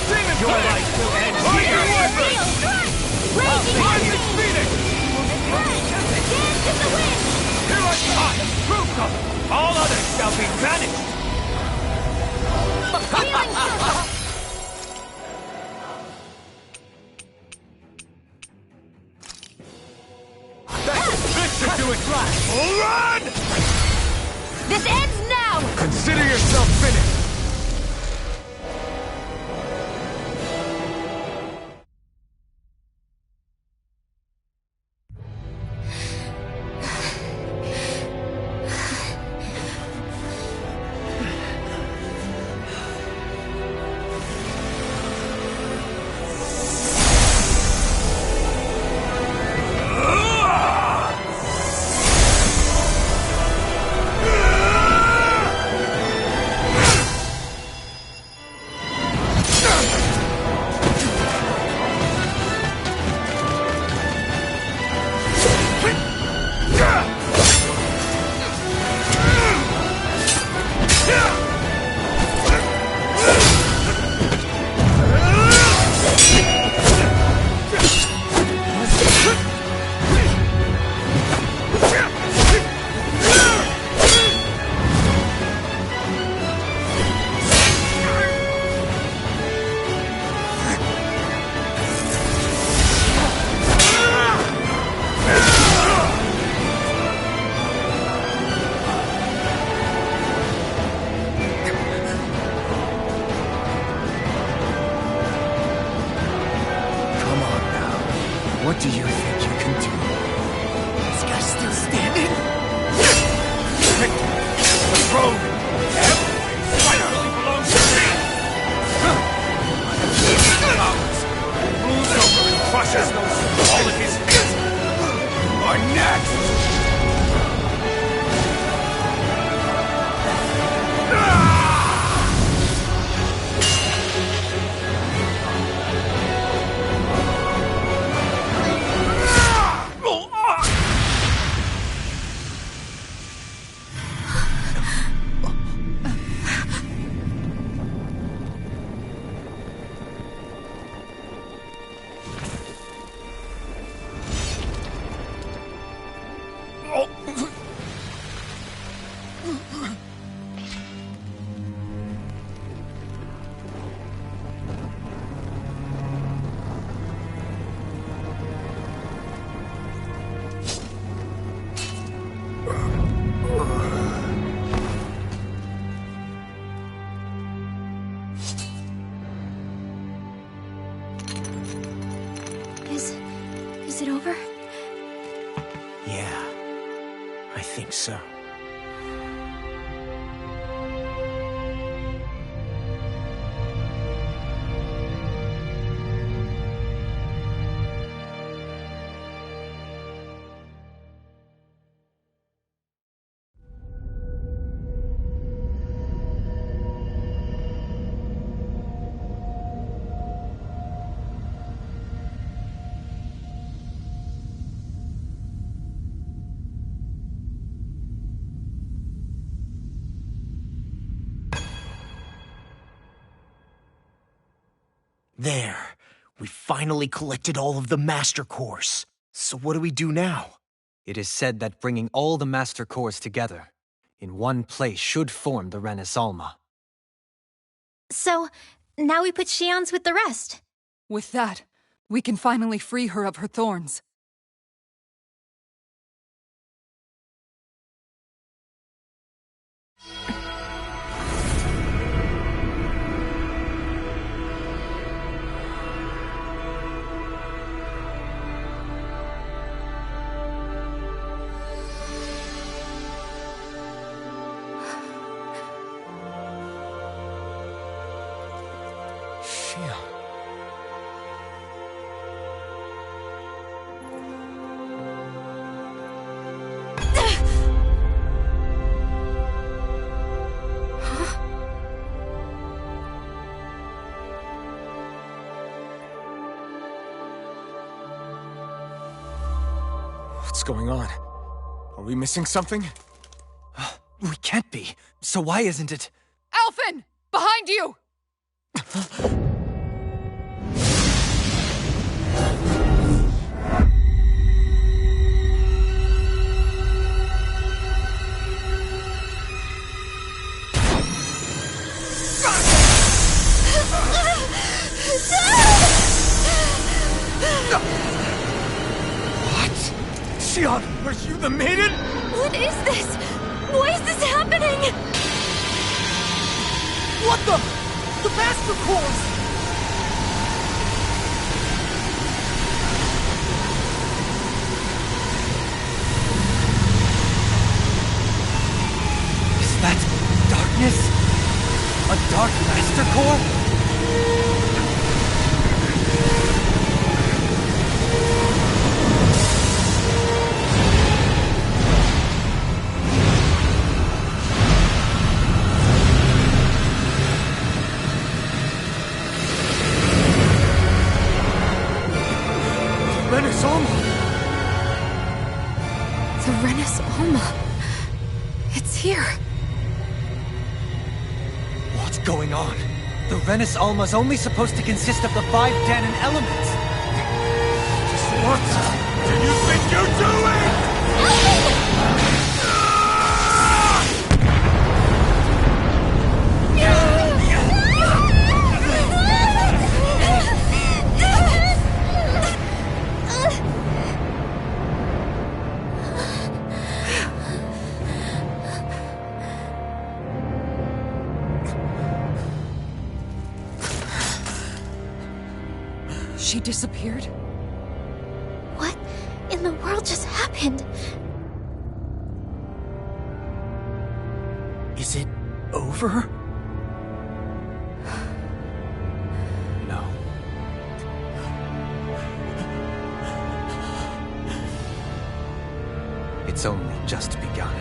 Demon your life will end here! Steel strike! Raging Rising flame! phoenix! Dance in the wind! Here I come! Proof of it! All others shall be banished! Healing circle! This should do it! Run! This ends now! Consider yourself finished! Is it over? Yeah, I think so. There. We finally collected all of the Master Cores. So what do we do now? It is said that bringing all the Master Cores together in one place should form the Renis Alma. So, now we put Shion's with the rest. With that, we can finally free her of her thorns. Shion. What's going on? Are we missing something? We can't be. So why isn't it? Alphen! Behind you! What? Shion, are you the maiden? What is this? Why is this happening? What the? The Master Cores! Is that darkness? A Dark Master Core? Renis Alma! The Renis Alma. It's here. What's going on? The Renis Alma's only supposed to consist of the 5 Danon elements. What do you think you're doing? She disappeared? What in the world just happened? Is it over? No. It's only just begun.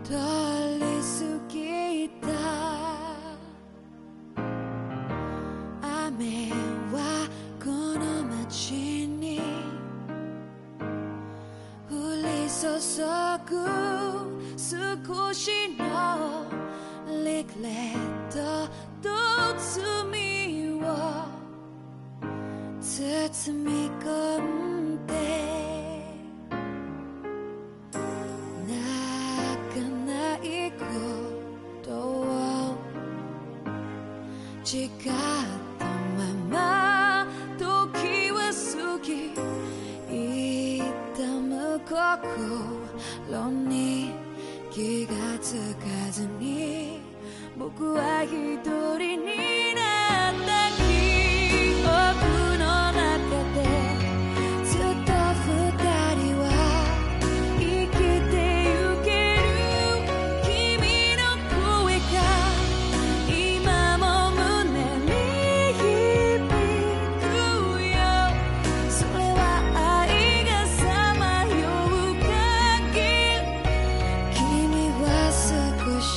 Darling 少しのリグレットと罪を包み込んで泣かないことを誓ったまま時は過ぎ痛む心に気がつかずに僕は一人になった記憶の中でずっと二人は生きてゆける君の声が今も胸に響くよそれは愛がさまよう限り君は少し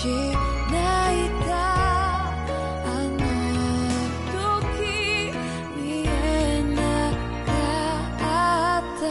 泣いたあの時見えなかった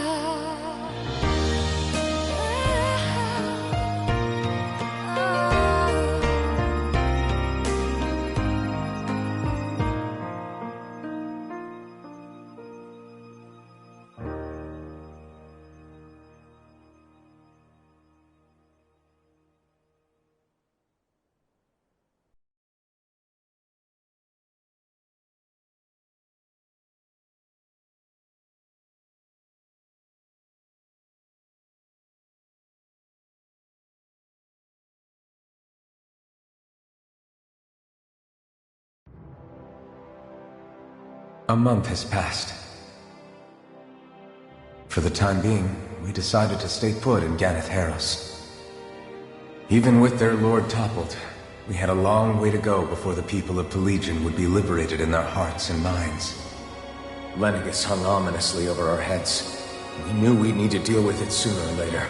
A month has passed. For the time being, we decided to stay put in Ganeth Harros. Even with their lord toppled, we had a long way to go before the people of Pelegion would be liberated in their hearts and minds. Lenegus hung ominously over our heads. We knew we'd need to deal with it sooner or later.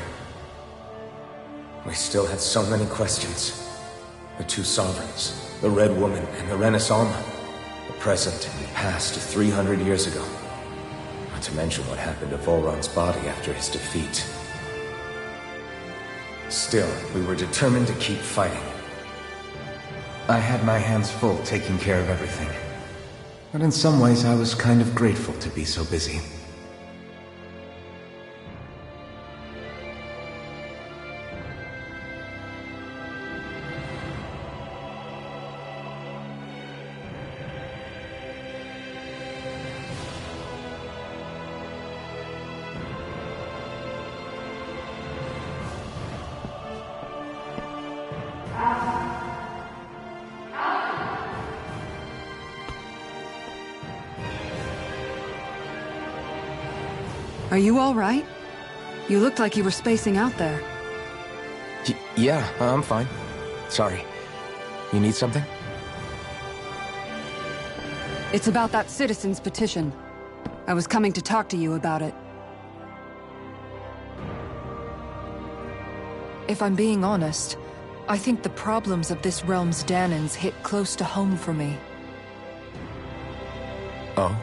We still had so many questions. The two sovereigns, the Red Woman and the Renaissance, the present and past 300 years ago. Not to mention what happened to Volron's body after his defeat. Still, we were determined to keep fighting. I had my hands full taking care of everything. But in some ways I was kind of grateful to be so busy. Are you all right? You looked like you were spacing out there. Yeah, I'm fine. Sorry. You need something? It's about that citizen's petition. I was coming to talk to you about it. If I'm being honest, I think the problems of this realm's Danans hit close to home for me. Oh?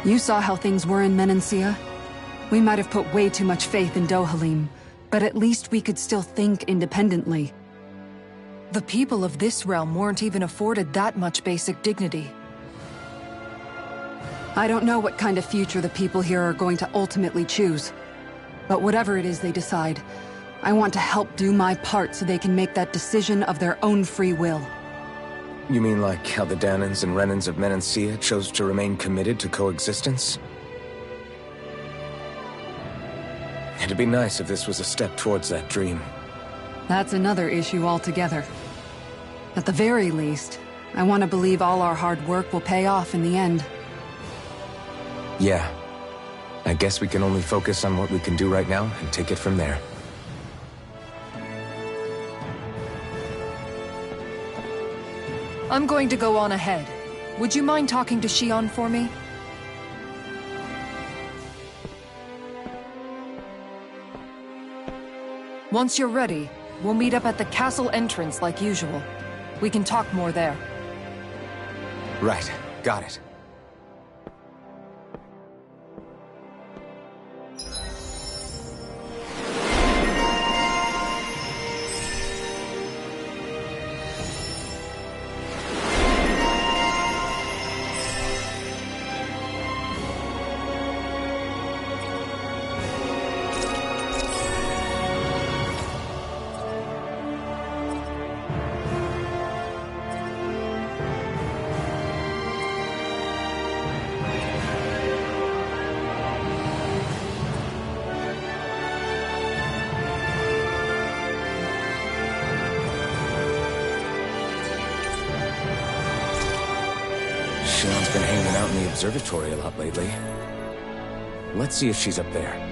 You saw how things were in Menancia? We might have put way too much faith in Dohalim, but at least we could still think independently. The people of this realm weren't even afforded that much basic dignity. I don't know what kind of future the people here are going to ultimately choose. But whatever it is they decide, I want to help do my part so they can make that decision of their own free will. You mean like how the Danans and Renans of Menancia chose to remain committed to coexistence? It'd be nice if this was a step towards that dream. That's another issue altogether. At the very least, I want to believe all our hard work will pay off in the end. Yeah. I guess we can only focus on what we can do right now and take it from there. I'm going to go on ahead. Would you mind talking to Shion for me? Once you're ready, we'll meet up at the castle entrance like usual. We can talk more there. Right. Got it. observatory a lot lately. Let's see if she's up there.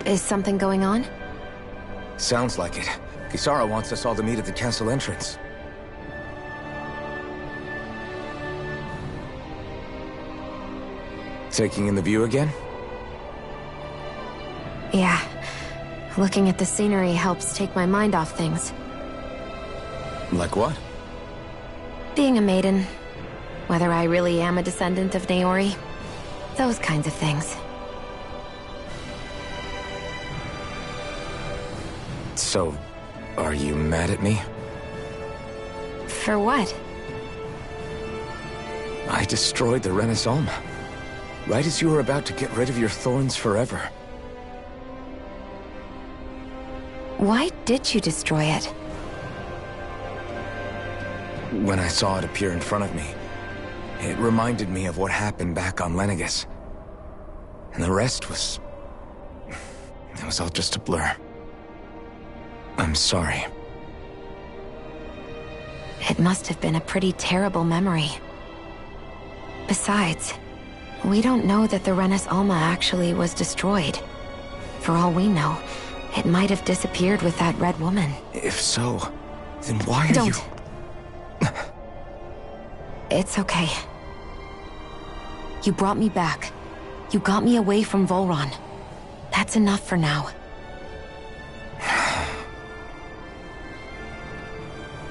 Is something going on? Sounds like it. Kisara wants us all to meet at the castle entrance. Taking in the view again? Yeah. Looking at the scenery helps take my mind off things. Like what? Being a maiden. Whether I really am a descendant of Naori. Those kinds of things. So, are you mad at me? For what? I destroyed the Renaissance. Right as you were about to get rid of your thorns forever. Why did you destroy it? When I saw it appear in front of me, it reminded me of what happened back on Lenegus. And the rest was... it was all just a blur. I'm sorry. It must have been a pretty terrible memory. Besides, we don't know that the Renis Alma actually was destroyed. For all we know, it might have disappeared with that red woman. If so, then why are Don't. you... It's okay. You brought me back. You got me away from Volron. That's enough for now.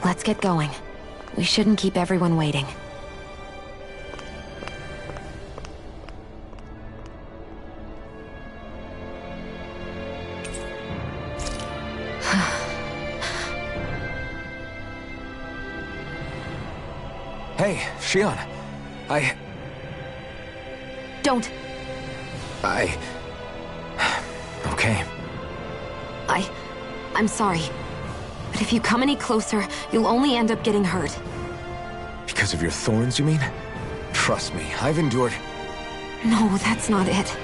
Let's get going. We shouldn't keep everyone waiting. Hey, Shion. Don't. Okay. I'm sorry. But if you come any closer, you'll only end up getting hurt. Because of your thorns, you mean? Trust me, I've endured... No, that's not it.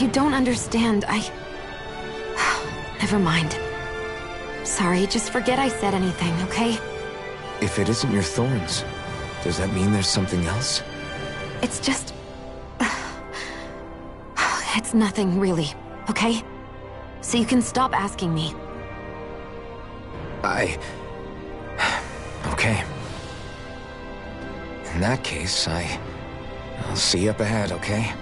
You don't understand, Never mind. Sorry, just forget I said anything, okay? If it isn't your thorns, does that mean there's something else? It's just... It's nothing, really, okay? So you can stop asking me. Okay. In that case, I'll see you up ahead, okay?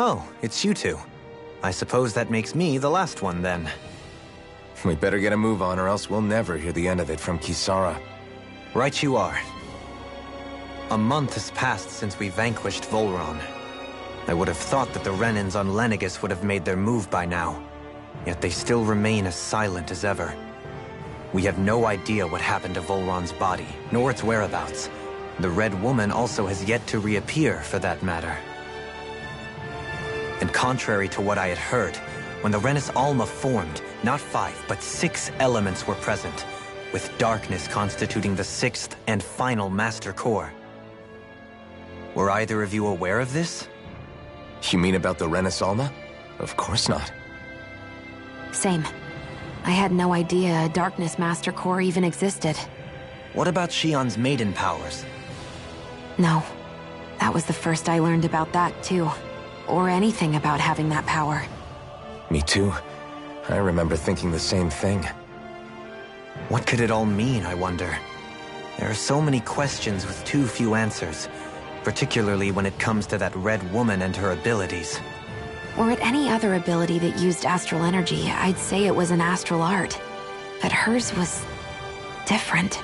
Oh, it's you two. I suppose that makes me the last one, then. We better get a move on, or else we'll never hear the end of it from Kisara. Right you are. A month has passed since we vanquished Volron. I would have thought that the Renans on Lenegis would have made their move by now. Yet they still remain as silent as ever. We have no idea what happened to Volron's body, nor its whereabouts. The Red Woman also has yet to reappear, for that matter. And contrary to what I had heard, when the Renis Alma formed, not 5, but 6 elements were present, with darkness constituting the 6th and final Master Core. Were either of you aware of this? You mean about the Renis Alma? Of course not. Same. I had no idea a Darkness Master Core even existed. What about Shion's maiden powers? No. That was the first I learned about that, too. Or anything about having that power. Me too. I remember thinking the same thing. What could it all mean, I wonder? There are so many questions with too few answers, particularly when it comes to that Red Woman and her abilities. Were it any other ability that used astral energy, I'd say it was an astral art. But hers was different.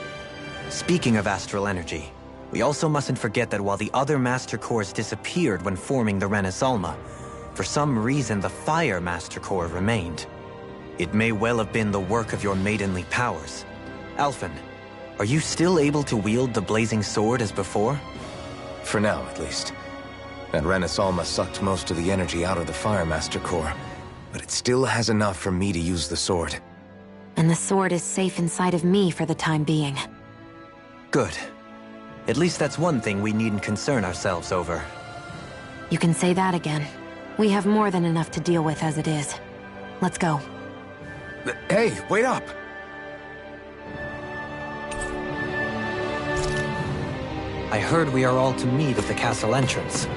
Speaking of astral energy, we also mustn't forget that while the other Master Cores disappeared when forming the Renis Alma, for some reason the Fire Master Core remained. It may well have been the work of your maidenly powers. Alphen, are you still able to wield the blazing sword as before? For now, at least. That Renis Alma sucked most of the energy out of the Fire Master Core, but it still has enough for me to use the sword. And the sword is safe inside of me for the time being. Good. At least that's one thing we needn't concern ourselves over. You can say that again. We have more than enough to deal with as it is. Let's go. Hey, wait up! I heard we are all to meet at the castle entrance.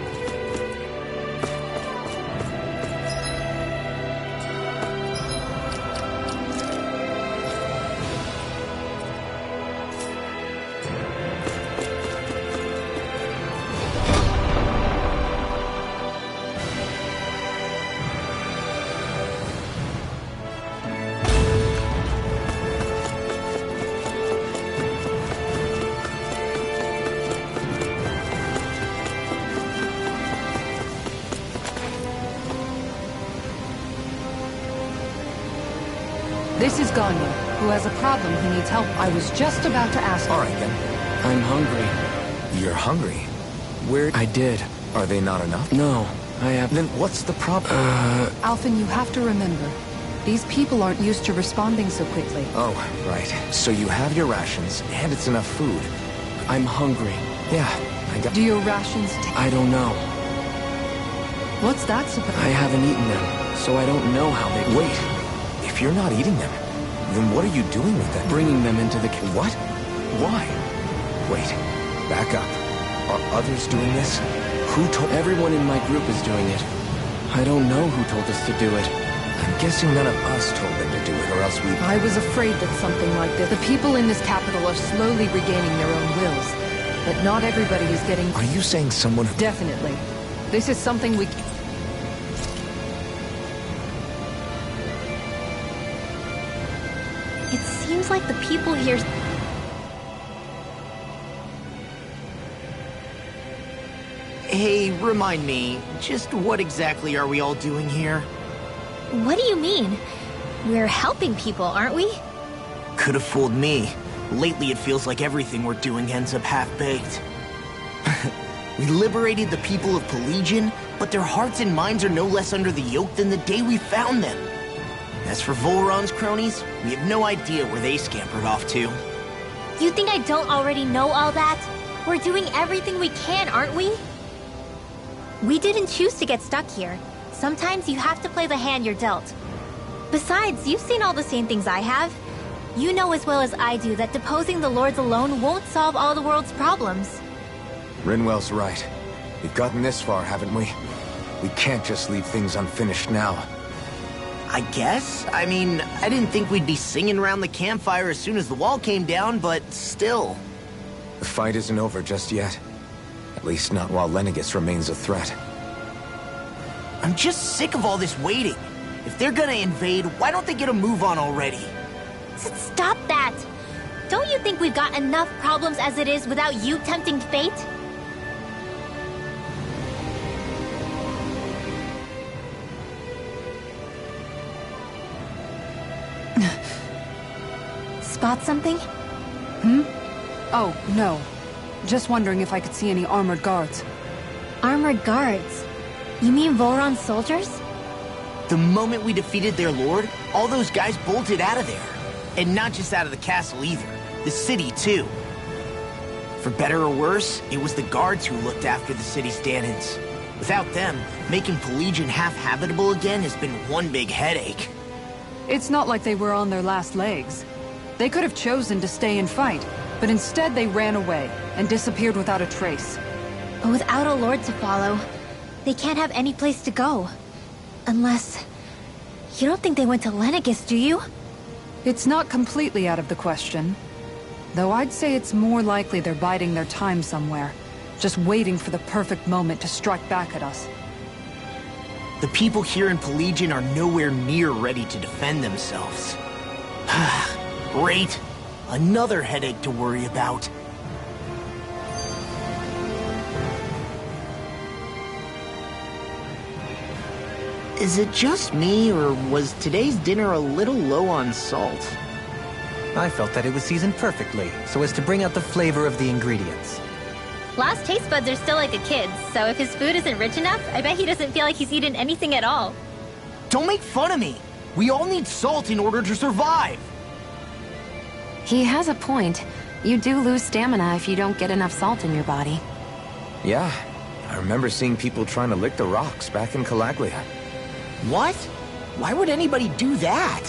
This is Ganyu, who has a problem he needs help. I was just about to ask. All right, then. I'm hungry. You're hungry? Where... I did. Are they not enough? No, I have... Then what's the problem? Alphen, you have to remember, these people aren't used to responding so quickly. Oh, right. So you have your rations, and it's enough food. I'm hungry. Yeah, I got... Do your rations I don't know. What's that supposed... I haven't eaten them, so I don't know how they... Wait. If you're not eating them, then what are you doing with them? Bringing them into the... What? Why? Wait. Back up. Are others doing this? Who told... Everyone in my group is doing it. I don't know who told us to do it. I'm guessing none of us told them to do it, or else we... I was afraid that something like this... The people in this capital are slowly regaining their own wills. But not everybody is getting... Are you saying someone... Definitely. This is something we... It seems like the people here... Hey, remind me, just what exactly are we all doing here? What do you mean? We're helping people, aren't we? Could have fooled me. Lately it feels like everything we're doing ends up half-baked. We liberated the people of Pelagian, but their hearts and minds are no less under the yoke than the day we found them. As for Volron's cronies, we have no idea where they scampered off to. You think I don't already know all that? We're doing everything we can, aren't we? We didn't choose to get stuck here. Sometimes you have to play the hand you're dealt. Besides, you've seen all the same things I have. You know as well as I do that deposing the lords alone won't solve all the world's problems. Rinwell's right. We've gotten this far, haven't we? We can't just leave things unfinished now. I guess? I mean, I didn't think we'd be singing around the campfire as soon as the wall came down, but still. The fight isn't over just yet. At least not while Lenegis remains a threat. I'm just sick of all this waiting. If they're gonna invade, why don't they get a move on already? Stop that! Don't you think we've got enough problems as it is without you tempting fate? Spot something? Oh, no. Just wondering if I could see any armored guards. Armored guards? You mean Volron's soldiers? The moment we defeated their lord, all those guys bolted out of there. And not just out of the castle either. The city, too. For better or worse, it was the guards who looked after the city's stand-ins. Without them, making Pelagian half-habitable again has been one big headache. It's not like they were on their last legs. They could have chosen to stay and fight, but instead they ran away and disappeared without a trace. But without a lord to follow, they can't have any place to go. Unless... You don't think they went to Lenegis, do you? It's not completely out of the question. Though I'd say it's more likely they're biding their time somewhere, just waiting for the perfect moment to strike back at us. The people here in Pelagian are nowhere near ready to defend themselves. Great. Another headache to worry about. Is it just me, or was today's dinner a little low on salt? I felt that it was seasoned perfectly, so as to bring out the flavor of the ingredients. Last taste buds are still like a kid's, so if his food isn't rich enough, I bet he doesn't feel like he's eaten anything at all. Don't make fun of me! We all need salt in order to survive! He has a point. You do lose stamina if you don't get enough salt in your body. Yeah, I remember seeing people trying to lick the rocks back in Calaglia. What? Why would anybody do that?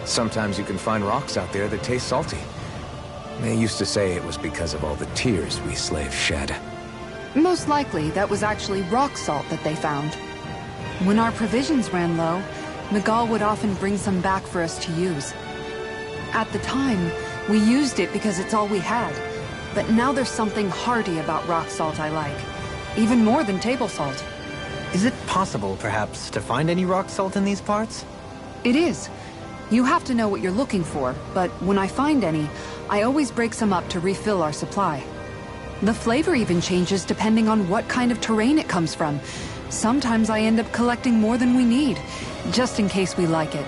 Sometimes you can find rocks out there that taste salty. They used to say it was because of all the tears we slaves shed. Most likely, that was actually rock salt that they found. When our provisions ran low, Miguel would often bring some back for us to use. At the time, we used it because it's all we had. But now there's something hearty about rock salt I like. Even more than table salt. Is it possible, perhaps, to find any rock salt in these parts? It is. You have to know what you're looking for, but when I find any, I always break some up to refill our supply. The flavor even changes depending on what kind of terrain it comes from. Sometimes I end up collecting more than we need, just in case we like it.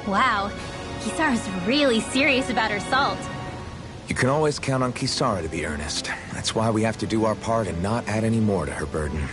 Wow, Kisara's really serious about her salt. You can always count on Kisara to be earnest. That's why we have to do our part and not add any more to her burden.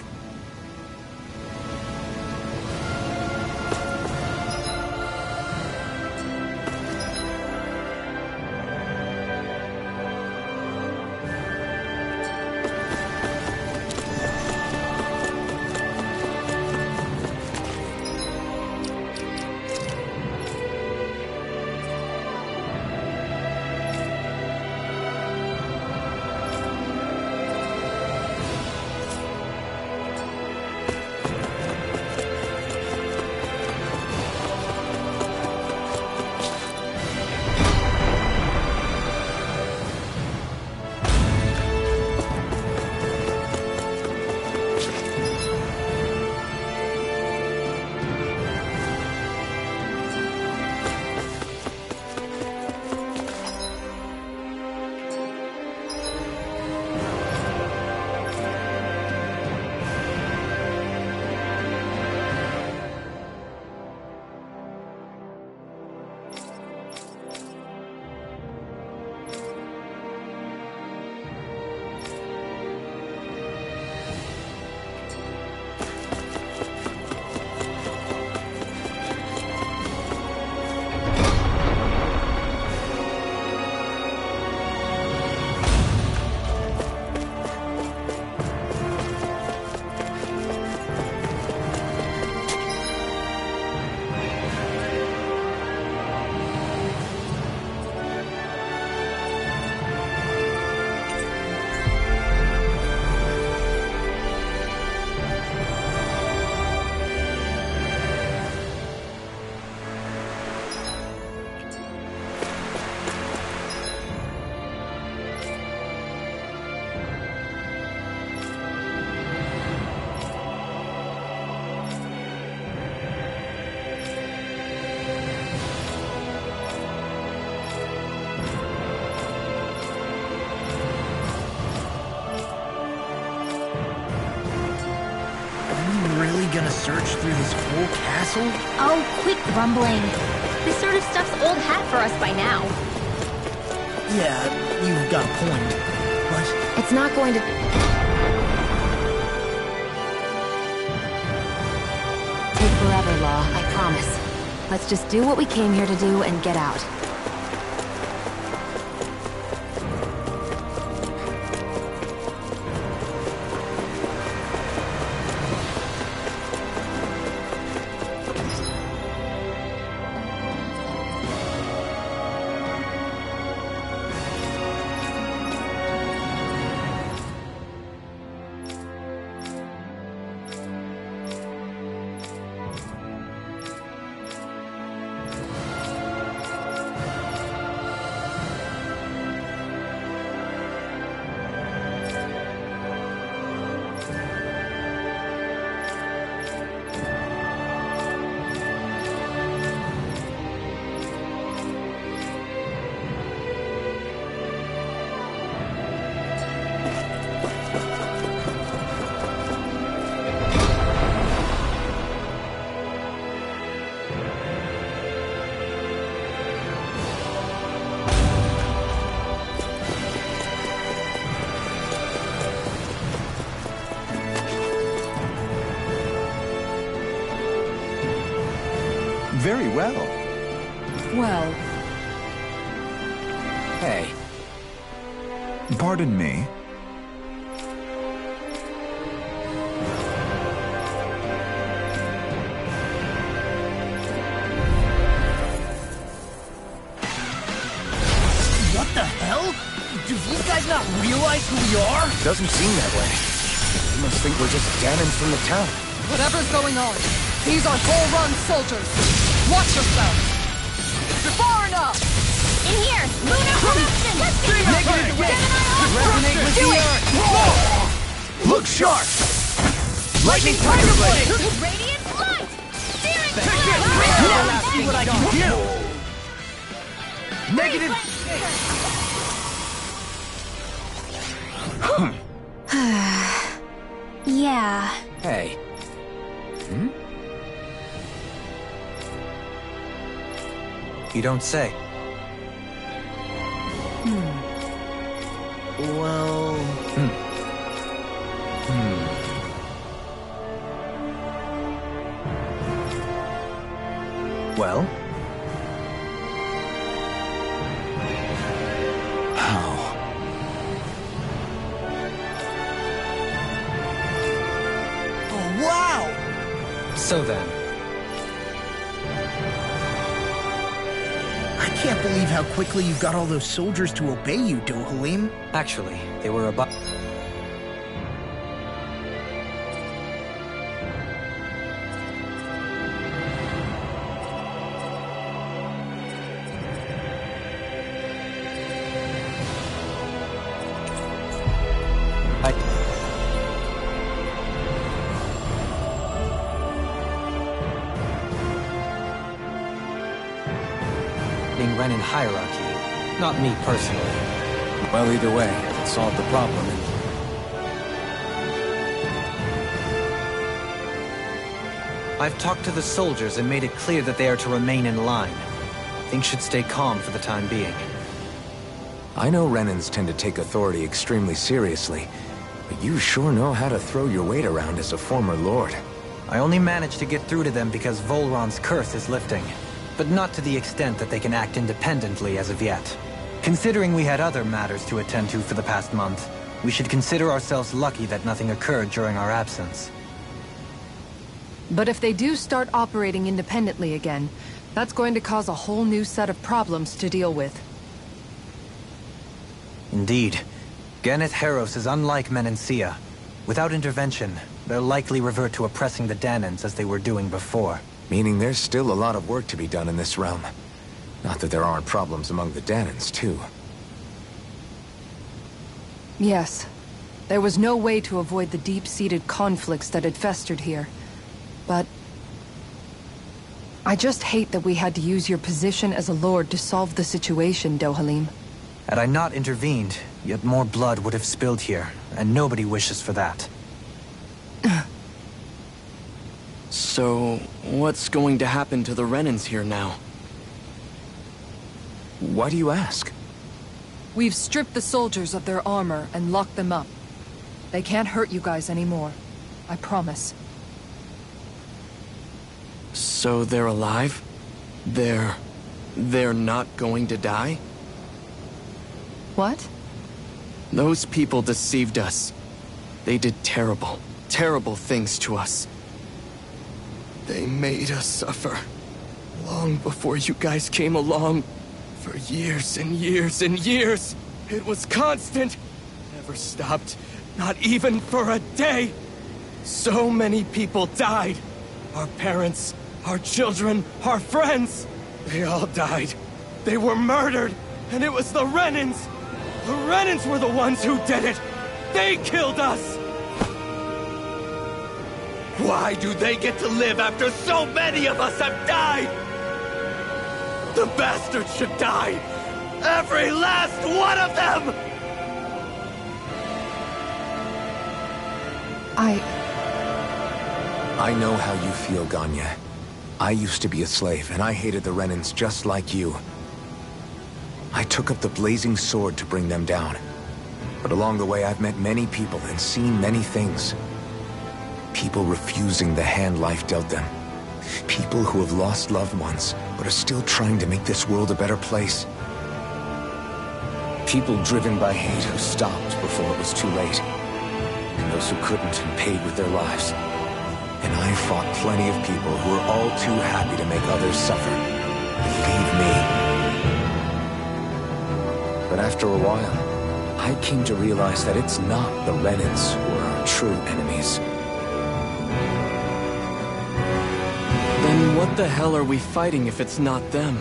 gonna search through this whole castle? Oh, quit grumbling. This sort of stuff's old hat for us by now. Yeah, you've got a point. But It's not going to... take forever, Law, I promise. Let's just do what we came here to do and get out. Very well. Well, Hey, Pardon me. what the hell? Do these guys not realize who we are? doesn't seem that way. You must think we're just Danons from the town. Whatever's going on, these are Volrun soldiers. Watch yourselves. You're far enough. In here! Lunar corruption! Let's get it! Negative Resonate with Do the it! earth! Look sharp! Lightning Tiger Blade! Radiant light! Steering Now see what I can do! Negative... Yeah. Hey. Hmm? You don't say. Well... Well? How? Oh, wow! So then, I can't believe how quickly you got all those soldiers to obey you, Dohalim. actually, they were about... Renin hierarchy, not me personally. Well, either way, it solved the problem. I've talked to the soldiers and made it clear that they are to remain in line. Things should stay calm for the time being. I know Renins tend to take authority extremely seriously, but you sure know how to throw your weight around as a former lord. I only managed to get through to them because Volron's curse is lifting, but not to the extent that they can act independently as of yet. Considering we had other matters to attend to for the past month, we should consider ourselves lucky that nothing occurred during our absence. but if they do start operating independently again, that's going to cause a whole new set of problems to deal with. Indeed. Geneth Heros is unlike Menancia. Without intervention, they'll likely revert to oppressing the Danons as they were doing before. Meaning there's still a lot of work to be done in this realm. Not that there aren't problems among the Danons, too. Yes. There was no way to avoid the deep-seated conflicts that had festered here. But... I just hate that we had to use your position as a lord to solve the situation, Dohalim. Had I not intervened, yet more blood would have spilled here, and nobody wishes for that. So, what's going to happen to the Renans here now? Why do you ask? We've stripped the soldiers of their armor and locked them up. They can't hurt you guys anymore. I promise. So they're alive? They're not going to die? What? Those people deceived us. They did terrible, terrible things to us. They made us suffer. Long before you guys came along. For years and years and years. It was constant. Never stopped. Not even for a day. So many people died. Our parents, our children, our friends. They all died. They were murdered. And it was the Renans. The Renans were the ones who did it. They killed us. Why do they get to live after so many of us have died? The bastards should die! Every last one of them! I know how you feel, Ganya. I used to be a slave, and I hated the Renans just like you. I took up the blazing sword to bring them down. But along the way, I've met many people and seen many things. People refusing the hand life dealt them. People who have lost loved ones, but are still trying to make this world a better place. People driven by hate who stopped before it was too late. And those who couldn't and paid with their lives. And I fought plenty of people who were all too happy to make others suffer. Believe me. But after a while, I came to realize that it's not the Renans who are our true enemies. Then what the hell are we fighting if it's not them?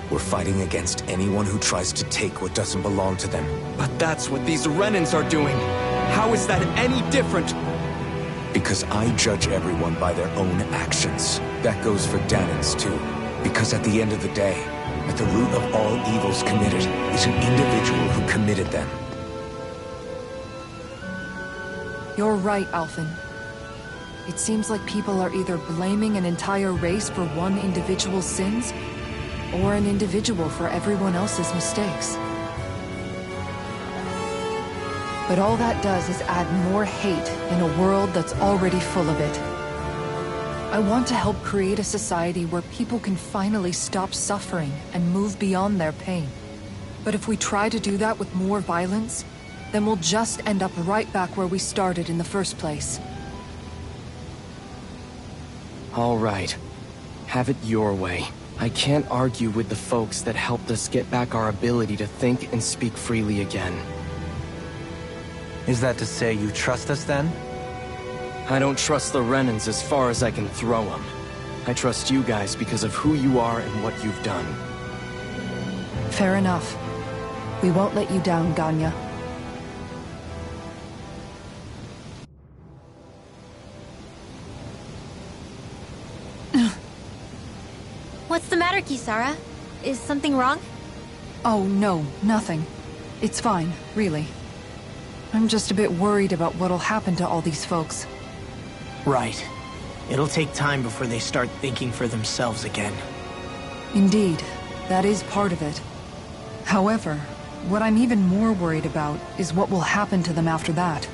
We're fighting against anyone who tries to take what doesn't belong to them. But that's what these Renans are doing. How is that any different? Because I judge everyone by their own actions. That goes for Danans too. Because at the end of the day, at the root of all evils committed is an individual who committed them. You're right, Alphen. It seems like people are either blaming an entire race for one individual's sins, or an individual for everyone else's mistakes. But all that does is add more hate in a world that's already full of it. I want to help create a society where people can finally stop suffering and move beyond their pain. But if we try to do that with more violence, then we'll just end up right back where we started in the first place. All right. Have it your way. I can't argue with the folks that helped us get back our ability to think and speak freely again. Is that to say you trust us then? I don't trust the Renans as far as I can throw them. I trust you guys because of who you are and what you've done. Fair enough. We won't let you down, Ganya. What's the matter, Kisara? Is something wrong? Oh, no, nothing. It's fine, really. I'm just a bit worried about what'll happen to all these folks. Right. It'll take time before they start thinking for themselves again. Indeed, that is part of it. However, what I'm even more worried about is what will happen to them after that.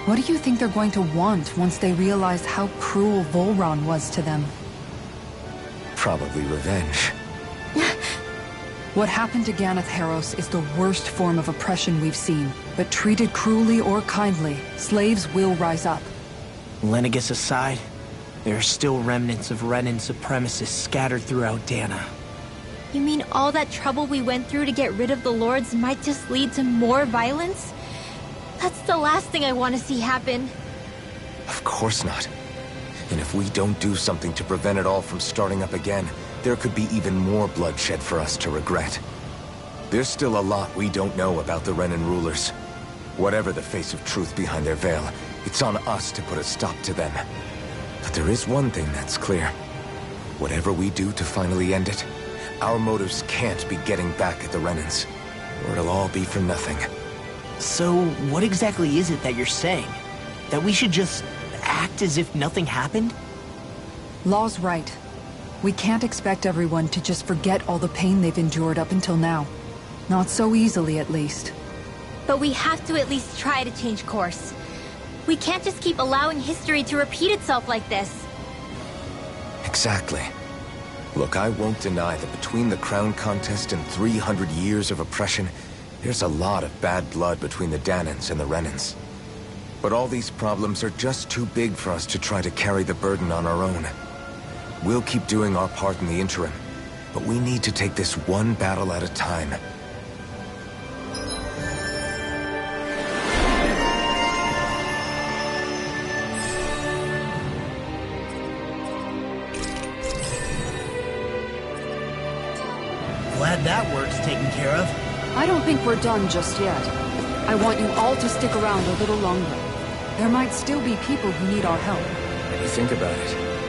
What do you think they're going to want once they realize how cruel Volron was to them? Probably revenge. What happened to Ganeth Haros is the worst form of oppression we've seen. But treated cruelly or kindly, slaves will rise up. Lenegis aside, there are still remnants of Renan supremacists scattered throughout Dana. You mean all that trouble we went through to get rid of the Lords might just lead to more violence? That's the last thing I want to see happen. Of course not. And if we don't do something to prevent it all from starting up again, there could be even more bloodshed for us to regret. There's still a lot we don't know about the Renan rulers. Whatever the face of truth behind their veil, it's on us to put a stop to them. But there is one thing that's clear. Whatever we do to finally end it, our motives can't be getting back at the Renans, or it'll all be for nothing. So, what exactly is it that you're saying? That we should just act as if nothing happened? Law's right. We can't expect everyone to just forget all the pain they've endured up until now. Not so easily, at least. But we have to at least try to change course. We can't just keep allowing history to repeat itself like this. Exactly. Look, I won't deny that between the crown contest and 300 years of oppression, there's a lot of bad blood between the Danans and the Renans. But all these problems are just too big for us to try to carry the burden on our own. We'll keep doing our part in the interim, but we need to take this one battle at a time. Glad that work's taken care of. I don't think we're done just yet. I want you all to stick around a little longer. There might still be people who need our help. When you think about it,